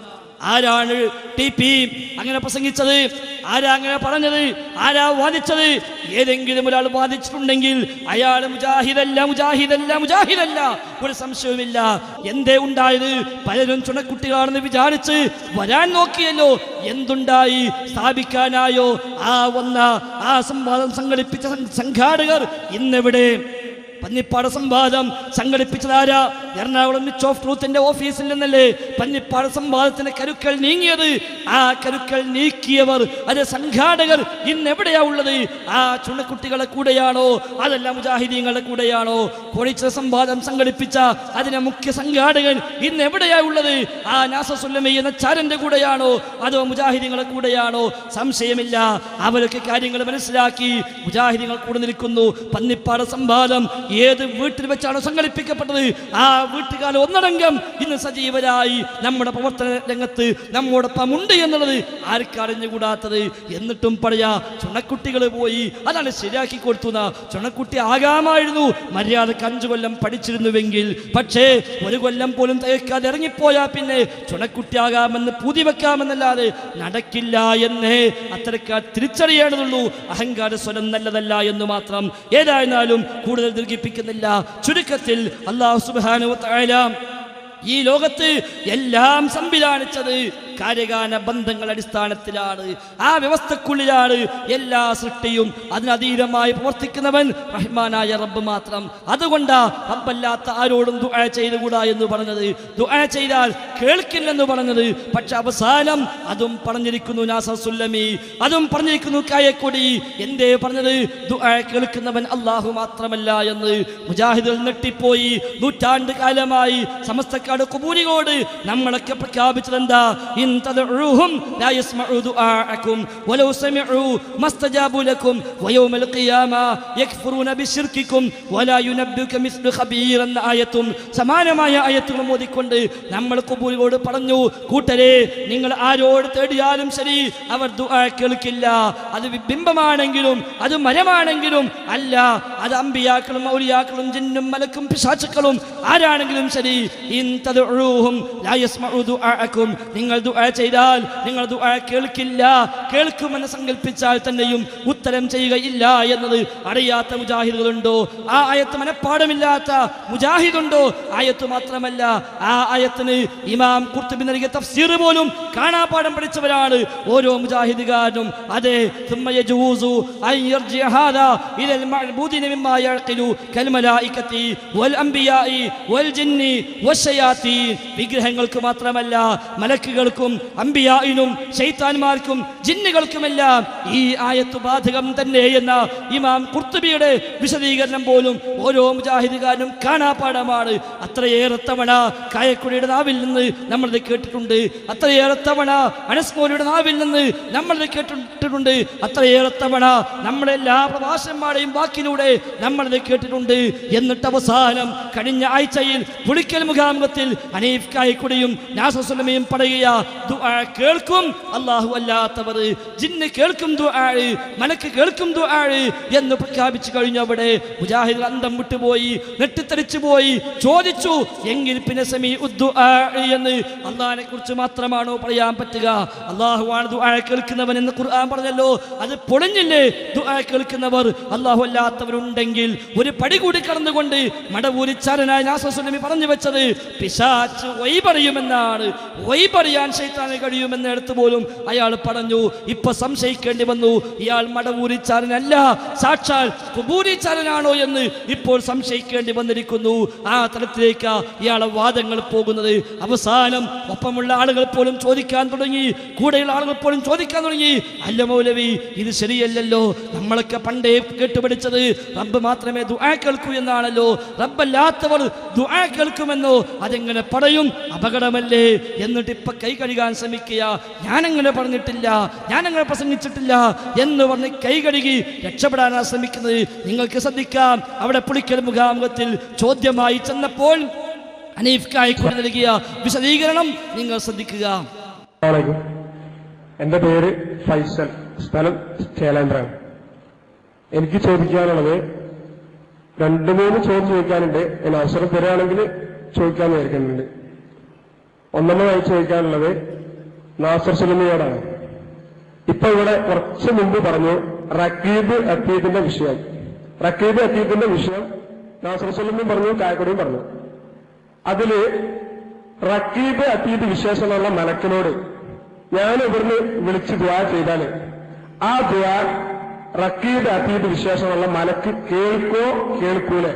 ആരാണ് TP അങ്ങനെ പ്രസംഗിച്ചത്? ആരാ അങ്ങനെ പറഞ്ഞത്? ആരാ വാദിച്ചത്? ഏതെങ്കിലും ഒരാൾ വാദിച്ചിട്ടുണ്ടെങ്കിൽ അയാൾ മുജാഹിദല്ല, മുജാഹിദല്ല, മുജാഹിദല്ല, ഒരു സംശയവുമില്ല. എന്തേ ഉണ്ടായത്? പലരും ചുണക്കുട്ടികളാണെന്ന് വിചാരിച്ച് വരാൻ നോക്കിയല്ലോ. എന്തുണ്ടായി? സ്ഥാപിക്കാനായോ? ആ സംവാദം സംഘടിപ്പിച്ച സംഘാടകർ ഇന്നെവിടെ? പന്നിപ്പാട് സംവാദം സംഘടിപ്പിച്ചതാരാ? എറണാകുളം മിച്ച് ഓഫ് ട്രൂത്തിന്റെ ഓഫീസിൽ നിന്നല്ലേ പന്നിപ്പാട് സംവാദത്തിന്റെ കരുക്കൾ നീങ്ങിയത്? ആ കരുക്കൾ നീക്കിയവർ, അത് സംഘാടകർ ഇന്ന് എവിടെയാ ഉള്ളത്? ആ ചുണക്കുട്ടികളെ കൂടെയാണോ? അതല്ല മുജാഹിദീങ്ങളുടെ കൂടെയാണോ? കോഴിച്ച സംവാദം സംഘടിപ്പിച്ച അതിന്റെ മുഖ്യ സംഘാടകൻ ഇന്ന് എവിടെയാ ഉള്ളത്? ആ നാസസുല്ലമി എന്ന ചാരന്റെ കൂടെയാണോ? അതോ മുജാഹിദീങ്ങളുടെ കൂടെയാണോ? സംശയമില്ല. അവരൊക്കെ കാര്യങ്ങൾ മനസ്സിലാക്കി മുജാഹിദീങ്ങൾ കൂടെ നിൽക്കുന്നു. പന്നിപ്പാട് സംവാദം ഏത് വീട്ടിൽ വെച്ചാണോ സംഘടിപ്പിക്കപ്പെട്ടത് ആ വീട്ടുകാർ ഒന്നടങ്കം ഇന്ന് സജീവരായി നമ്മുടെ പ്രവർത്തന രംഗത്ത് നമ്മോടൊപ്പം ഉണ്ട് എന്നുള്ളത് ആർക്കറിഞ്ഞുകൂടാത്തത്? എന്നിട്ടും പറയാ ചുണക്കുട്ടികൾ പോയി, അതാണ് ശരിയാക്കി കൊടുത്തു. ചുണക്കുട്ടി ആകാമായിരുന്നു മര്യാദക്ക് 5 കൊല്ലം പഠിച്ചിരുന്നുവെങ്കിൽ. പക്ഷേ 1 കൊല്ലം പോലും തയ്ക്കാതെ ഇറങ്ങിപ്പോയാ പിന്നെ ചുണക്കുട്ടിയാകാമെന്ന് പൂതി വെക്കാമെന്നല്ലാതെ നടക്കില്ല എന്ന് അത്തരക്കാർ തിരിച്ചറിയേണ്ടതുള്ളൂ. അഹങ്കാര സ്വരം നല്ലതല്ല എന്ന് മാത്രം. ഏതായിരുന്നാലും കൂടുതൽ ദീർഘിപ്പിക്കുന്നില്ല. ചുരുക്കത്തിൽ അല്ലാഹു സുബ്ഹാനഹു വ തആല ഈ ലോകത്ത് എല്ലാം സംവിധാനിച്ചത് കാര്യകാല ബന്ധങ്ങളുടെ അടിസ്ഥാനത്തിലാണ്. ആ വ്യവസ്ഥക്കുള്ളിലാണ് എല്ലാ സൃഷ്ടിയും. അതിനധീനമായി പ്രവർത്തിക്കുന്നവൻ റഹ്മാനായ റബ്ബ് മാത്രം. അതുകൊണ്ടാ റബ്ബല്ലാത്ത ആരോടും ദുആ ചെയ്തുകൂടാ എന്ന് പറഞ്ഞത്. ദുആ ചെയ്താൽ കേൾക്കില്ലെന്ന് പറഞ്ഞത്. പക്ഷെ അവസാനം അതും പറഞ്ഞിരിക്കുന്നു നാസസുല്ലമി, അതും പറഞ്ഞിരിക്കുന്നു കായക്കൊടി. എന്തേ പറഞ്ഞത്? ദുആ കേൾക്കുന്നവൻ അല്ലാഹു മാത്രമല്ല എന്ന്. മുജാഹിദുകൾ നെട്ടിപ്പോയി. 100 ആണ്ട് കാലമായി സമസ്തക്കാട് ഖുബൂരികളോട് നമ്മളൊക്കെ പ്രഖ്യാപിച്ചത് എന്താ? تدعوهم لا يسمعوا دعاءكم ولو سمعوا ما استجابوا لكم ويوم القيامة يكفرون بشرككم ولا ينبئك مثل خبير എന്ന ആയത്തും സമാനമായ ആയത്തുകളും ഓതിക്കൊണ്ട് നമ്മൾ ഖുബൂരികളോട് പറഞ്ഞു, കൂട്ടരെ നിങ്ങൾ ആരോട് തേടിയാലും ശരി അവർ ദുആ കേൾക്കില്ല. അത് ബിംബമാണെങ്കിലും അത് മരമാണെങ്കിലും അല്ല, അത് അമ്പിയാക്കളും ഔലിയാക്കളും ജിന്നും മലക്കും പിശാചുക്കളും ആരാണെങ്കിലും ശരി. ഇൻ തദഉഹും ലാ യസ്മഉ ദുആഅക്കും, നിങ്ങൾ ദുആ ചെയ്താൽ നിങ്ങൾ ദുആ കേൾക്കില്ല. കേൾക്കുമെന്ന് സങ്കല്പിച്ചാൽ തന്നെയും ഉത്തരം ചെയ്യുകയില്ല എന്നത് അറിയാത്ത മുജാഹിദുകളുണ്ടോ? ആ ആയത്ത് മനഃപ്പാടമില്ലാത്ത മുജാഹിദുണ്ടോ? ആയത്ത് മാത്രമല്ല, ആ ആയത്തിന് ഇമാം ഖുർത്തുബി നൽകിയ തഫ്സീർ പോലും കാണാപാഠം പഠിച്ചവരാണ് ഓരോ മുജാഹിദുകാരനും. അതെ, ثم يجوز أن يرجع هذا إلى المعبودين مما يعقل كالملائكة والأنبياء والجن والشياطين. വിഗ്രഹങ്ങൾക്ക് മാത്രമല്ല, മലക്കുകൾക്കും അമ്പിയായിനും ശൈത്താന്മാർക്കും ജിന്നുകൾക്കുമെല്ലാം ഈ ആയത്ത് ബാധകം തന്നെ എന്ന ഇമാം ഖുർത്തുബിയുടെ വിശദീകരണം പോലും ഓരോ മുജാഹിദുകാരനും കാണാപാഠമാണ്. അത്രയേറെ തവണ കായക്കുടിയുടെ നാവിൽ നിന്ന് നമ്മളത് കേട്ടിട്ടുണ്ട്. അത്രയേറെ തവണ അനസ് മൗലവിയുടെ നാവിൽ നിന്ന് നമ്മളത് കേട്ടിട്ടുണ്ട്. അത്രയേറെ തവണ നമ്മുടെ എല്ലാ പ്രഭാഷകന്മാരുടെയും വാക്കിലൂടെ നമ്മളത് കേട്ടിട്ടുണ്ട്. എന്നിട്ട് അവസാനം കഴിഞ്ഞ ആഴ്ചയിൽ പുളിക്കൽ മുഖാമുഖത്തിൽ ഹനീഫ് കായക്കുടിയും നാസസുല്ലമിയും പറയുക, ദുആ കേൾക്കും അല്ലാഹു അല്ലാത്തവർ, ജിന്ന് കേൾക്കും ദുആ, മലക്ക് കേൾക്കും ദുആ എന്ന് പ്രഖ്യാപിച്ചു കഴിഞ്ഞവിടെ മുജാഹിദ് അന്തം വിട്ടുപോയി, നെട്ടിത്തെറിച്ചു പോയി. ചോദിച്ചു, എങ്കിൽ പിന്നെ സമീഉ ദുആ എന്ന് അല്ലാഹുവിനെ കുറിച്ച് മാത്രമാണോ പറയാൻ പറ്റുക? അല്ലാഹുവാണ് ദുആ കേൾക്കുന്നവൻ എന്ന് ഖുർആൻ പറഞ്ഞല്ലോ, അത് പൊളിഞ്ഞില്ലേ? ദുആ കേൾക്കുന്നവർ അല്ലാഹു അല്ലാത്തവരുണ്ടെങ്കിൽ ഒരു പടി കൂടി കടന്നുകൊണ്ട് മടവൂരിച്ചാരനായ നാസർ സുല്ലമി പറഞ്ഞു വെച്ചത് പിശാച് വൈപറിയുമെന്നാണ്. വൈപറിയാൻ ശൈത്താന് കഴിയുമെന്ന് എടുത്തു പോലും അയാൾ പറഞ്ഞു. ഇപ്പൊ സംശയിക്കേണ്ടി വന്നു, ഇയാൾ മടവൂരിച്ചാരനല്ല, സാക്ഷാൽ ഖുബൂരിച്ചാരനാണോ എന്ന് ഇപ്പോൾ സംശയിക്കേണ്ടി വന്നിരിക്കുന്നു. ആ തലത്തിലേക്ക് ഇയാളെ വാദങ്ങൾ പോകുന്നത്. അവസാനം ഒപ്പമുള്ള ആളുകൾ പോലും ചോദിക്കാൻ തുടങ്ങി, കൂടെയുള്ള ആളുകൾ പോലും ചോദിക്കാൻ തുടങ്ങി, അല്ല മൗലവി ഇത് ശരിയല്ലല്ലോ, നമ്മളൊക്കെ പണ്ടേ കേട്ടുപഠിച്ചത് റബ്ബ് മാത്രമേ ദുആ കേൾക്കൂ എന്നാണല്ലോ, റബ്ബല്ലാത്തവർ ദുആ കേൾക്കുമെന്നോ, അതെങ്ങനെ പറയും, അപകടമല്ലേ? എന്നിട്ട് ഇപ്പൊ കൈ കഴുകാൻ ശ്രമിക്കുക, ഞാനങ്ങനെ പറഞ്ഞിട്ടില്ല, ഞാനങ്ങനെ പ്രസംഗിച്ചിട്ടില്ല എന്ന് പറഞ്ഞ് കൈ കഴുകി രക്ഷപ്പെടാനാണ് ശ്രമിക്കുന്നത്. നിങ്ങൾക്ക് ശ്രദ്ധിക്കാം, അവിടെ പുളിക്കൽ മുഖാമുഖത്തിൽ ചോദ്യമായി ചെന്നപ്പോൾ ഹനീഫ് കായിക്കൂടി നൽകിയ വിശദീകരണം നിങ്ങൾ ശ്രദ്ധിക്കുക. എന്റെ പേര് ഫൈസൽ, സ്ഥലം ചേലാമ്പ്രാണ്. എനിക്ക് ചോദിക്കാനുള്ളത് 2-3 ചോദ്യം ചോദിക്കാനുണ്ട്. എന്നെ അവസരം തരികയാണെങ്കിൽ ചോദിക്കാമെന്ന് വിചാരിക്കുന്നുണ്ട്. ഒന്നാമതായി ചോദിക്കാനുള്ളത് നാസർ സുല്ലമിയോടാണ്. ഇപ്പൊ ഇവിടെ കുറച്ച് മുമ്പ് പറഞ്ഞു റക്കീബ് അത്തീദിന്റെ വിഷയം. റക്കീബ് അത്തീദിന്റെ വിഷയം നാസർ സുല്ലമിയും പറഞ്ഞു, കായക്കൊടിയും പറഞ്ഞു. അതില് റക്കീബ് അത്തീദ് വിശേഷമുള്ള മലക്കിനോട് ഞാൻ ഇവിടുന്ന് വിളിച്ച് ദുആ ചെയ്താല് ആ ദുആ റക്കീബ് അത്തീദ് വിശേഷമുള്ള മലക്ക് കേൾക്കോ കേൾക്കൂലേ?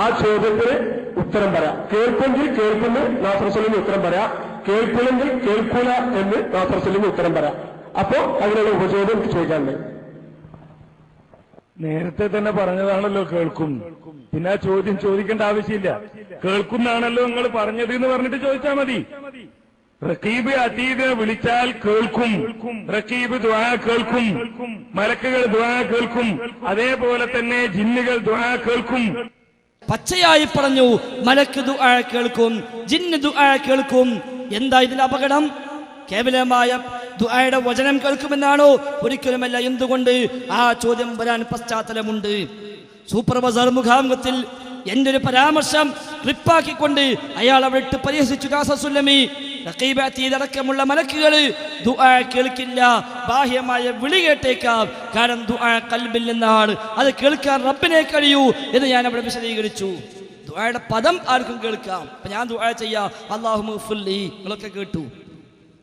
ആ ചോദ്യത്തിന് ഉത്തരം പറയാം. കേൾക്കുമെങ്കിൽ കേൾക്കുന്നു നാസർ സുല്ലമി ഉത്തരം പറയാം, കേൾക്കൂലെങ്കിൽ കേൾക്കൂല എന്ന് നാസർ സുല്ലമി ഉത്തരം പറയാം. അപ്പോ അതിനുള്ള ഉപചോദ്യം ചോദിക്കാനുണ്ട്. നേരത്തെ തന്നെ പറഞ്ഞതാണല്ലോ കേൾക്കും, പിന്നെ ആ ചോദ്യം ചോദിക്കേണ്ട ആവശ്യമില്ല. കേൾക്കുന്നാണല്ലോ നിങ്ങൾ പറഞ്ഞത് എന്ന് പറഞ്ഞിട്ട് ചോദിച്ചാൽ മതി. റഖീബ് അതീദിനെ വിളിച്ചാൽ കേൾക്കും, റഖീബ് ദുആ കേൾക്കും, മലക്കുകൾ ദുആ കേൾക്കും, അതേപോലെ തന്നെ ജിന്നുകൾ ദുആ കേൾക്കും. പച്ചയായി പറഞ്ഞു, മലക്ക് ദുആ കേൾക്കും, ജിന്ന് ദുആ കേൾക്കും. എന്താ ഇതിന്റെ അപകടം? കേവലമായ ദുആയുടെ വചനം കേൾക്കുമെന്നാണോ? ഒരിക്കലുമല്ല. എന്തുകൊണ്ട്? ആ ചോദ്യം വരാൻ പശ്ചാത്തലമുണ്ട്. സൂപ്പർ ബസാർ മുഖാമുഖത്തിൽ എന്റെ ഒരു പരാമർശം ക്ലിപ്പാക്കിക്കൊണ്ട് അയാൾ അവിടെ ഇട്ട് പരിഹസിച്ചു നാസർ സുല്ലമി. റഖീബ് അതീദ് അടക്കമുള്ള മലക്കുകൾ ദുആ കേൾക്കില്ല, ബാഹ്യമായ വിളി കേട്ടേക്കാം, കാരണം ദുആ ഖൽബിൽ നിന്നാണ്, അത് കേൾക്കാൻ റബ്ബിനെ കഴിയൂ എന്ന് ഞാൻ അവിടെ വിശദീകരിച്ചു. ദുആയുടെ പദം ആർക്കും കേൾക്കാം. അപ്പൊ ഞാൻ ദുആ ചെയ്യാം, അല്ലാഹുമ്മ ഗ്ഫിർലി, നിങ്ങളൊക്കെ കേട്ടു,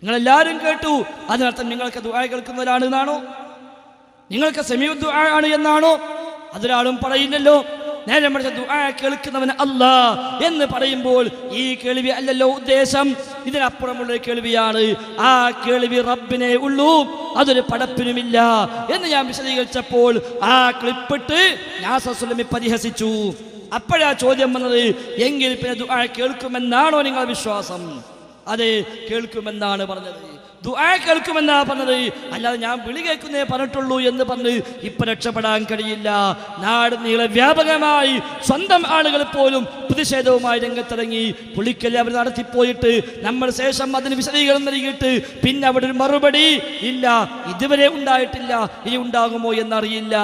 നിങ്ങളെല്ലാവരും കേട്ടു, അതിനർത്ഥം നിങ്ങൾക്ക് ദുആ കേൾക്കുന്നവരാണ് എന്നാണോ? നിങ്ങൾക്ക് സമീഉ ദുആ ആണ് എന്നാണോ? അതൊരാളും പറയില്ലല്ലോ. നേരെ മറിച്ച് ദുആ കേൾക്കുന്നവൻ അല്ലാ എന്ന് പറയുമ്പോൾ ഈ കേൾവി അല്ലല്ലോ ഉദ്ദേശം, ഇതിനപ്പുറമുള്ള കേൾവിയാണ്. ആ കേൾവി റബ്ബിനെ ഉള്ളൂ, അതൊരു പടപ്പിനുമില്ല എന്ന് ഞാൻ വിശദീകരിച്ചപ്പോൾ ആ ക്ലിപ്പിട്ട് നാസർ സുല്ലമി പരിഹസിച്ചു. അപ്പോഴാ ചോദ്യം വന്നത്, എങ്കിൽ പിന്നെ ദുആ കേൾക്കുമെന്നാണോ നിങ്ങൾ വിശ്വാസം? അതെ, കേൾക്കുമെന്നാണ് പറഞ്ഞത്, ദുആ കേൾക്കുമെന്നാ പറഞ്ഞത്, അല്ലാതെ ഞാൻ വിളി കേൾക്കുന്നേ പറഞ്ഞിട്ടുള്ളൂ എന്ന് പറഞ്ഞ് ഇപ്പൊ രക്ഷപ്പെടാൻ കഴിയില്ല. നാട് നീളെ വ്യാപകമായി സ്വന്തം ആളുകൾ പോലും പ്രതിഷേധവുമായി രംഗത്തിറങ്ങി. പുളിക്കൽ അവർ നടത്തിപ്പോയിട്ട് നമ്മൾ ശേഷം അതിന് വിശദീകരണം നൽകിയിട്ട് പിന്നെ അവിടെ ഒരു മറുപടി ഇല്ല, ഇതുവരെ ഉണ്ടായിട്ടില്ല, ഇനി ഉണ്ടാകുമോ എന്നറിയില്ല.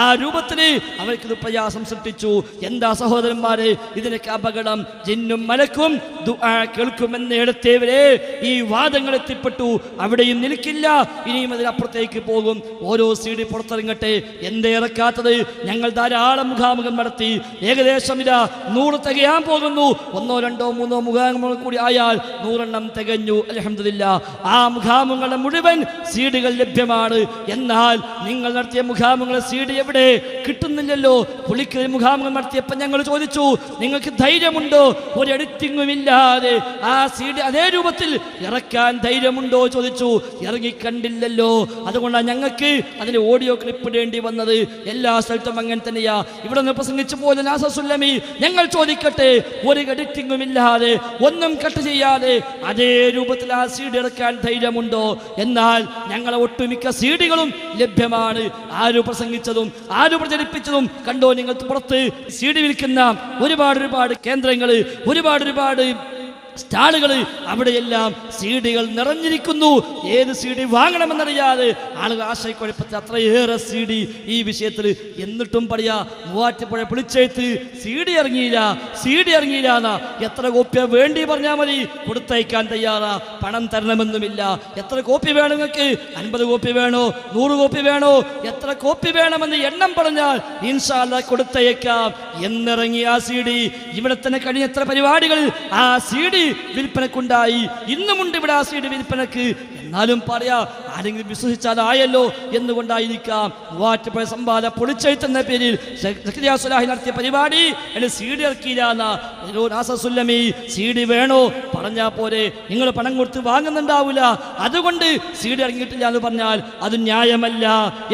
ആ രൂപത്തിന് അവർക്കിത് പ്രയാസം സൃഷ്ടിച്ചു. എന്താ സഹോദരന്മാരെ ഇതിനൊക്കെ അപകടം? ജിന്നും മലക്കും ദുആ കേൾക്കുമെന്ന് എടുത്തവരെ ഈ വാദങ്ങൾ എത്തിപ്പെട്ടു. അവിടെയും നിൽക്കില്ല, ഇനിയും അതിനപ്പുറത്തേക്ക് പോകും. ഓരോ CD പുറത്തിറങ്ങട്ടെ. എന്തേ ഇറക്കാത്തത്? ഞങ്ങൾ ധാരാളം മുഖാമുഖം നടത്തി, ഏകദേശം 100 തികയാൻ പോകുന്നു. 1, 2, 3 മുഖാമുഖങ്ങൾ കൂടി ആയാൽ 100 തികഞ്ഞു. അൽഹംദുലില്ലാ. ആ മുഖാമുഖങ്ങളുടെ മുഴുവൻ CD ലഭ്യമാണ്. എന്നാൽ നിങ്ങൾ നടത്തിയ മുഖാമുഖങ്ങളുടെ CD എവിടെ? കിട്ടുന്നില്ലല്ലോ. പുളിക്കൽ മുഖാമുഖം നടത്തിയപ്പോൾ ഞങ്ങൾ ചോദിച്ചു, നിങ്ങൾക്ക് ധൈര്യമുണ്ടോ ഒരു എഡിറ്റിംഗും ഇല്ലാതെ ആ CD അതേ രൂപത്തിൽ ഇറക്കാൻ ധൈര്യമുണ്ടോ ചോദിച്ചു. ഇറങ്ങിക്കണ്ടില്ലല്ലോ. അതുകൊണ്ടാണ് ഞങ്ങൾക്ക് അതിന് ഓഡിയോ ക്ലിപ്പ് ഇടേണ്ടി വന്നത്. എല്ലാ സ്ഥലത്തും അങ്ങനെ തന്നെയാ. ഇവിടെ നിന്ന് പ്രസംഗിച്ചു പോയ നാസർ സുല്ലമി, ഞങ്ങൾ ചോദിക്കട്ടെ, ഒരു എഡിറ്റിംഗും ഇല്ലാതെ ഒന്നും കട്ട് ചെയ്യാതെ അതേ രൂപത്തിൽ ആ CD ഇറക്കാൻ ധൈര്യമുണ്ടോ? എന്നാൽ ഞങ്ങളെ ഒട്ടുമിക്ക CD-കളും ലഭ്യമാണ്. ആര് പ്രസംഗിച്ചതും ആര് പ്രചരിപ്പിച്ചതും കണ്ടോ നിങ്ങൾ? പുറത്ത് CD വിൽക്കുന്ന ഒരുപാട് കേന്ദ്രങ്ങൾ, ഒരുപാട് സ്റ്റാളുകൾ, അവിടെയെല്ലാം CD-കൾ നിറഞ്ഞിരിക്കുന്നു. ഏത് CD വാങ്ങണമെന്നറിയാതെ ആളുകൾ ആശയക്കുഴപ്പത്തിൽ അത്രയേറെ CD ഈ വിഷയത്തിൽ. എന്നിട്ടും പറയാ മൂവാറ്റുപുഴ പുളിച്ചെഴുത്ത് CD ഇറങ്ങിയില്ല എന്നാ. എത്ര കോപ്പിയാ വേണ്ടി പറഞ്ഞാൽ മതി, കൊടുത്തയക്കാൻ തയ്യാറാ. പണം തരണമെന്നുമില്ല. എത്ര കോപ്പി വേണം നിങ്ങൾക്ക്? 50 കോപ്പി വേണോ, 100 കോപ്പി വേണോ, എത്ര കോപ്പി വേണമെന്ന് എണ്ണം പറഞ്ഞാൽ ഇൻഷാ അല്ലാഹ് കൊടുത്തയക്കാം എന്നിറങ്ങി ആ CD. ഇവിടെ തന്നെ കഴിഞ്ഞ എത്ര പരിപാടികൾ ആ CD വിൽപ്പനക്കുണ്ടായി. ഇന്നുമുണ്ട് ഇവിടെ ആ CD വിൽപ്പനക്ക്. എന്നാലും പറയാ ആരെങ്കിലും വിശ്വസിച്ചാലായല്ലോ എന്നുകൊണ്ടായിരിക്കാം മൂവാറ്റുപുഴ സംവാദ പൊളിച്ചെഴുത്തെന്ന പേരിൽ സക്കരിയ സ്വലാഹി നടത്തിയ പരിപാടി CD ഇറക്കിയില്ല. നാസസുല്ലമി CD വേണോ പറഞ്ഞാൽ പോരെ, നിങ്ങൾ പണം കൊടുത്ത് വാങ്ങുന്നുണ്ടാവില്ല, അതുകൊണ്ട് CD ഇറങ്ങിയിട്ടില്ല എന്ന് പറഞ്ഞാൽ അത് ന്യായമല്ല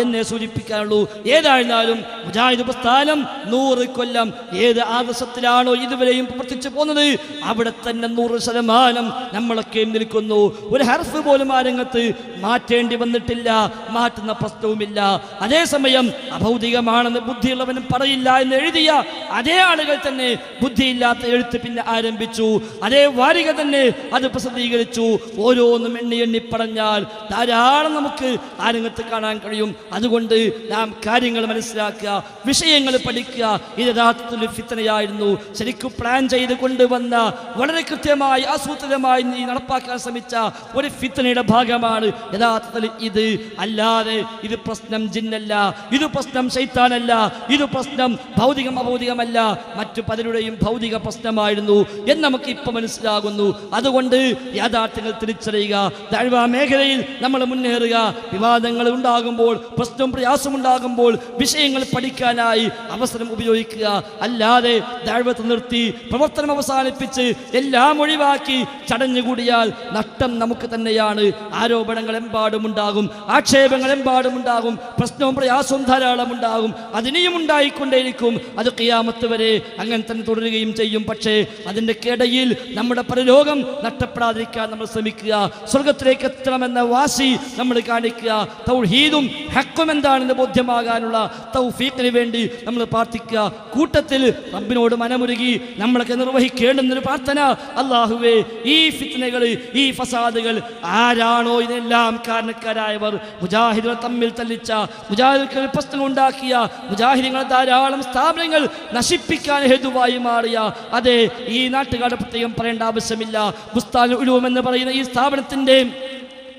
എന്നേ സൂചിപ്പിക്കാനുള്ളൂ. ഏതായിരുന്നാലും മുജാഹിദ് പ്രസ്ഥാനം 100 കൊല്ലം ഏത് ആദർശത്തിലാണോ ഇതുവരെയും പ്രവർത്തിച്ചു പോകുന്നത് അവിടെ തന്നെ 100% നമ്മളൊക്കെയും നിൽക്കുന്നു. ഒരു ഹർഫ് പോലും ആ രംഗത്ത് മാറ്റേണ്ടി വന്നിട്ടില്ല, മാറ്റുന്ന പ്രശ്നവുമില്ല. അതേസമയം അഭൗതികമാണെന്ന് ബുദ്ധിയുള്ളവനും പറയില്ല എന്ന് എഴുതിയ അതേ ആളുകൾ തന്നെ ബുദ്ധിയില്ലാത്ത എഴുത്ത് പിന്നെ ആരംഭിച്ചു. അതേ വാരിക തന്നെ അത് പ്രസിദ്ധീകരിച്ചു. ഓരോന്നും എണ്ണി പറഞ്ഞാൽ ധാരാളം നമുക്ക് ആ രംഗത്ത് കാണാൻ കഴിയും. അതുകൊണ്ട് നാം കാര്യങ്ങൾ മനസ്സിലാക്കുക, വിഷയങ്ങൾ പഠിക്കുക. ഇത് യഥാർത്ഥത്തിൽ ഫിത്നയായിരുന്നു. ശരിക്കും പ്ലാൻ ചെയ്ത് കൊണ്ടുവന്ന, വളരെ കൃത്യമായി ആസൂത്രിതമായി നീ നടപ്പാക്കാൻ ശ്രമിച്ച ഒരു ഫിത്നയുടെ ഭാഗമാണ് യഥാർത്ഥത്തിൽ ഇത്. അല്ലാതെ ഇത് പ്രശ്നം ജിന്നല്ല, ഇത് പ്രശ്നം ശൈത്താനല്ല, ഇത് പ്രശ്നം ഭൗതികം അഭൗതികമല്ല, മറ്റു പലരുടെയും ഭൗതിക പ്രശ്നമായിരുന്നു എന്ന് നമുക്ക് ഇപ്പൊ മനസ്സിലാകുന്നു. അതുകൊണ്ട് യാഥാർത്ഥ്യങ്ങൾ തിരിച്ചറിയുക, ദഅ്വാ മേഖലയിൽ നമ്മൾ മുന്നേറുക. വിവാദങ്ങൾ ഉണ്ടാകുമ്പോൾ, പ്രശ്നവും പ്രയാസമുണ്ടാകുമ്പോൾ വിഷയങ്ങൾ പഠിക്കാനായി അവസരം ഉപയോഗിക്കുക. അല്ലാതെ ദഅ്വത്ത് നിർത്തി പ്രവർത്തനം അവസാനിപ്പിച്ച് എല്ലാം ഒഴിവാക്കി ചടഞ്ഞുകൂടിയാൽ നഷ്ടം നമുക്ക് തന്നെയാണ്. ആരോപണങ്ങൾ എമ്പാടുമുണ്ടാകും, ആക്ഷേപങ്ങൾ എമ്പാടുമുണ്ടാകും, പ്രശ്നവും പ്രയാസവും ധാരാളം ഉണ്ടാകും. അതിനെയും ഉണ്ടായിക്കൊണ്ടേയിരിക്കും. അത് ഖിയാമത്ത് വരെ അങ്ങനെ തന്നെ തുടരുകയും ചെയ്യും. പക്ഷേ അതിൻ്റെ ഇടയിൽ നമ്മുടെ പരലോകം നഷ്ടപ്പെടാതിരിക്കാൻ നമ്മൾ ശ്രമിക്കുക. സ്വർഗത്തിലേക്ക് എത്തണമെന്ന വാശി നമ്മൾ കാണിക്കുക. തൗഹീദും ഹഖും എന്താണെന്ന് ബോധ്യമാകാനുള്ള തൗഫീഖിന് വേണ്ടി നമ്മൾ പ്രാർത്ഥിക്കുക. കൂട്ടത്തിൽ റബ്ബിനോട് മനമുരുകി നമ്മളൊക്കെ നിർവഹിക്കേണ്ടുന്നൊരു പ്രാർത്ഥന, അല്ലാഹുവേ ഈ ഫിത്നകൾ, ഈ ഫസാദുകൾ ആരാണോ ഇതിനെല്ലാം കാരണക്കാരായവർ, മുജാഹിദുകൾ തമ്മിൽ തല്ലിച്ച, മുജാഹിദുകൾ പ്രശ്നങ്ങൾ ഉണ്ടാക്കിയ, മുജാഹിദുകൾ ധാരാളം സ്ഥാപനങ്ങൾ നശിപ്പിക്കാൻ ഹേതുവായി മാറിയ, അതെ ഈ നാട്ടുകാരുടെ പ്രത്യേകം പറയേണ്ട ആവശ്യമില്ല. ബുസ്താനുൽ ഉലൂം എന്ന് പറയുന്ന ഈ സ്ഥാപനത്തിൻ്റെ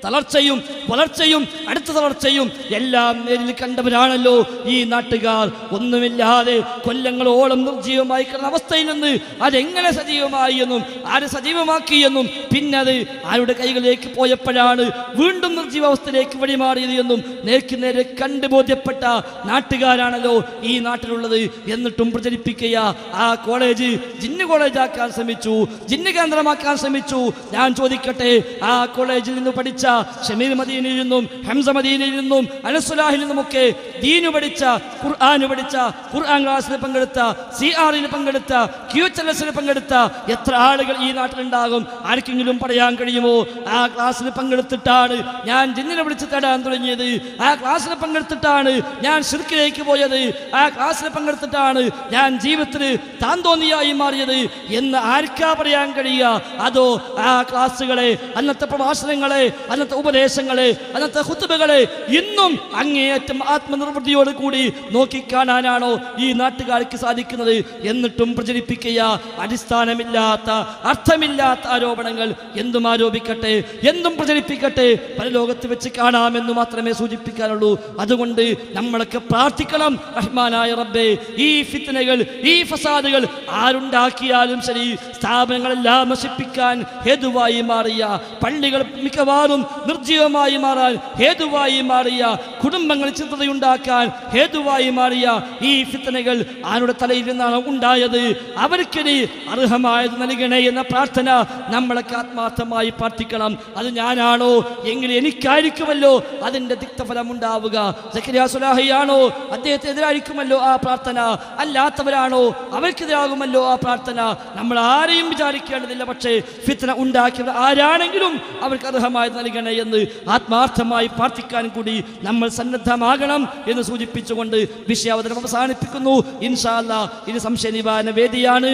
തളർച്ചയും വളർച്ചയും അടുത്ത തളർച്ചയും എല്ലാം നേരിൽ കണ്ടവരാണല്ലോ ഈ നാട്ടുകാർ. ഒന്നുമില്ലാതെ കൊല്ലങ്ങളോളം നിർജീവമായി കിടന്ന അവസ്ഥയിൽ നിന്ന് അതെങ്ങനെ സജീവമായി എന്നും ആര് സജീവമാക്കി എന്നും പിന്നെ അത് ആരുടെ കൈകളിലേക്ക് പോയപ്പോഴാണ് വീണ്ടും നിർജീവാവസ്ഥയിലേക്ക് വഴിമാറിയത് എന്നും നേർക്ക് നേരെ കണ്ടു ബോധ്യപ്പെട്ട നാട്ടുകാരാണല്ലോ ഈ നാട്ടിലുള്ളത്. എന്നിട്ടും പ്രചരിപ്പിക്കുക. ആ കോളേജ് ജിന്ന് കോളേജാക്കാൻ ശ്രമിച്ചു, ജിന്ന് കേന്ദ്രമാക്കാൻ ശ്രമിച്ചു. ഞാൻ ചോദിക്കട്ടെ, ആ കോളേജിൽ നിന്ന് പഠിച്ച ഷമീൽ മദീനയിൽ നിന്നും ഹംസ മദീനയിൽ നിന്നും അനസുലാഹിൽ നിന്നുമൊക്കെ ദീനു പഠിച്ച, ഖുർആൻ പഠിച്ച, ഖുർആൻ ക്ലാസ്സിൽ പങ്കെടുത്ത, CRയിൽ പങ്കെടുത്ത, QHLSൽ പങ്കെടുത്ത എത്ര ആളുകൾ ഈ നാട്ടിലുണ്ടാകും? ആർക്കെങ്കിലും പറയാൻ കഴിയുമോ ആ ക്ലാസ്സിൽ പങ്കെടുത്തിട്ടാണ് ഞാൻ ജിന്നിനെ വിളിച്ച് തടാൻ തുടങ്ങിയത്, ആ ക്ലാസ്സിൽ പങ്കെടുത്തിട്ടാണ് ഞാൻ ശിർക്കിലേക്ക് പോയത്, ആ ക്ലാസ്സിൽ പങ്കെടുത്തിട്ടാണ് ഞാൻ ജീവിതത്തിൽ താൻ തോന്നിയായി മാറിയത് എന്ന് ആർക്കാ പറയാൻ കഴിയുക? അതോ ആ ക്ലാസ്സുകളെ, അന്നത്തെ പ്രഭാഷണങ്ങളെ, അന്നത്തെ ഉപദേശങ്ങളെ, അന്നത്തെ ഖുതുബകളെ ഇന്നും അങ്ങേയറ്റം ആത്മനിർവൃത്തിയോട് കൂടി നോക്കിക്കാണാനാണോ ഈ നാട്ടുകാർക്ക് സാധിക്കുന്നത്? എന്നിട്ടും പ്രചരിപ്പിക്കുക അടിസ്ഥാനമില്ലാത്ത, അർത്ഥമില്ലാത്ത ആരോപണങ്ങൾ. എന്തും ആരോപിക്കട്ടെ, എന്തും പ്രചരിപ്പിക്കട്ടെ, പരലോകത്ത് വെച്ച് കാണാമെന്ന് മാത്രമേ സൂചിപ്പിക്കാനുള്ളൂ. അതുകൊണ്ട് നമ്മളൊക്കെ പ്രാർത്ഥിക്കണം, റഹ്മാനായ റബ്ബേ ഈ ഫിത്നകൾ, ഈ ഫസാദുകൾ ആരുണ്ടാക്കിയാലും ശരി, സ്ഥാപനങ്ങളെല്ലാം നശിപ്പിക്കാൻ ഹേതുവായി മാറിയ, പള്ളികൾ മിക്കവാറും നിർജീവമായി മാറാൻ ഹേതുവായി മാറിയ, കുടുംബങ്ങൾ ചിന്തയുണ്ടാക്കാൻ ഹേതുവായി മാറിയ ഈ ഫിത്നകൾ ആരുടെ തലയിൽ നിന്നാണ് ഉണ്ടായത്? അവർക്കിനി അർഹമായത് നൽകണേ എന്ന പ്രാർത്ഥന നമ്മളൊക്കെ ആത്മാർത്ഥമായി പ്രാർത്ഥിക്കണം. അത് ഞാനാണോ എങ്കിൽ എനിക്കായിരിക്കുമല്ലോ അതിൻ്റെ തിക്തഫലം ഉണ്ടാവുക. സക്കരിയ സ്വലാഹിയാണോ അദ്ദേഹത്തിനെതിരായിരിക്കുമല്ലോ ആ പ്രാർത്ഥന, അല്ലാത്തവരാണോ അവർക്കെതിരാകുമല്ലോ ആ പ്രാർത്ഥന. നമ്മൾ ആരെയും വിചാരിക്കേണ്ടതില്ല. പക്ഷേ ഫിത്ന ഉണ്ടാക്കിയവർ ആരാണെങ്കിലും അവർക്ക് അർഹമായത് നൽകണേ എന്ന് ആത്മാർത്ഥമായി പ്രാർത്ഥിക്കാൻ കൂടി നമ്മൾ സന്നദ്ധമാകണം എന്ന് സൂചിപ്പിച്ചുകൊണ്ട് വിഷയാവതരണം അവസാനിപ്പിക്കുന്നു. ഇൻഷാ അല്ലാഹ് ഇത് സംശയ നിവാരണ വേദിയാണ്.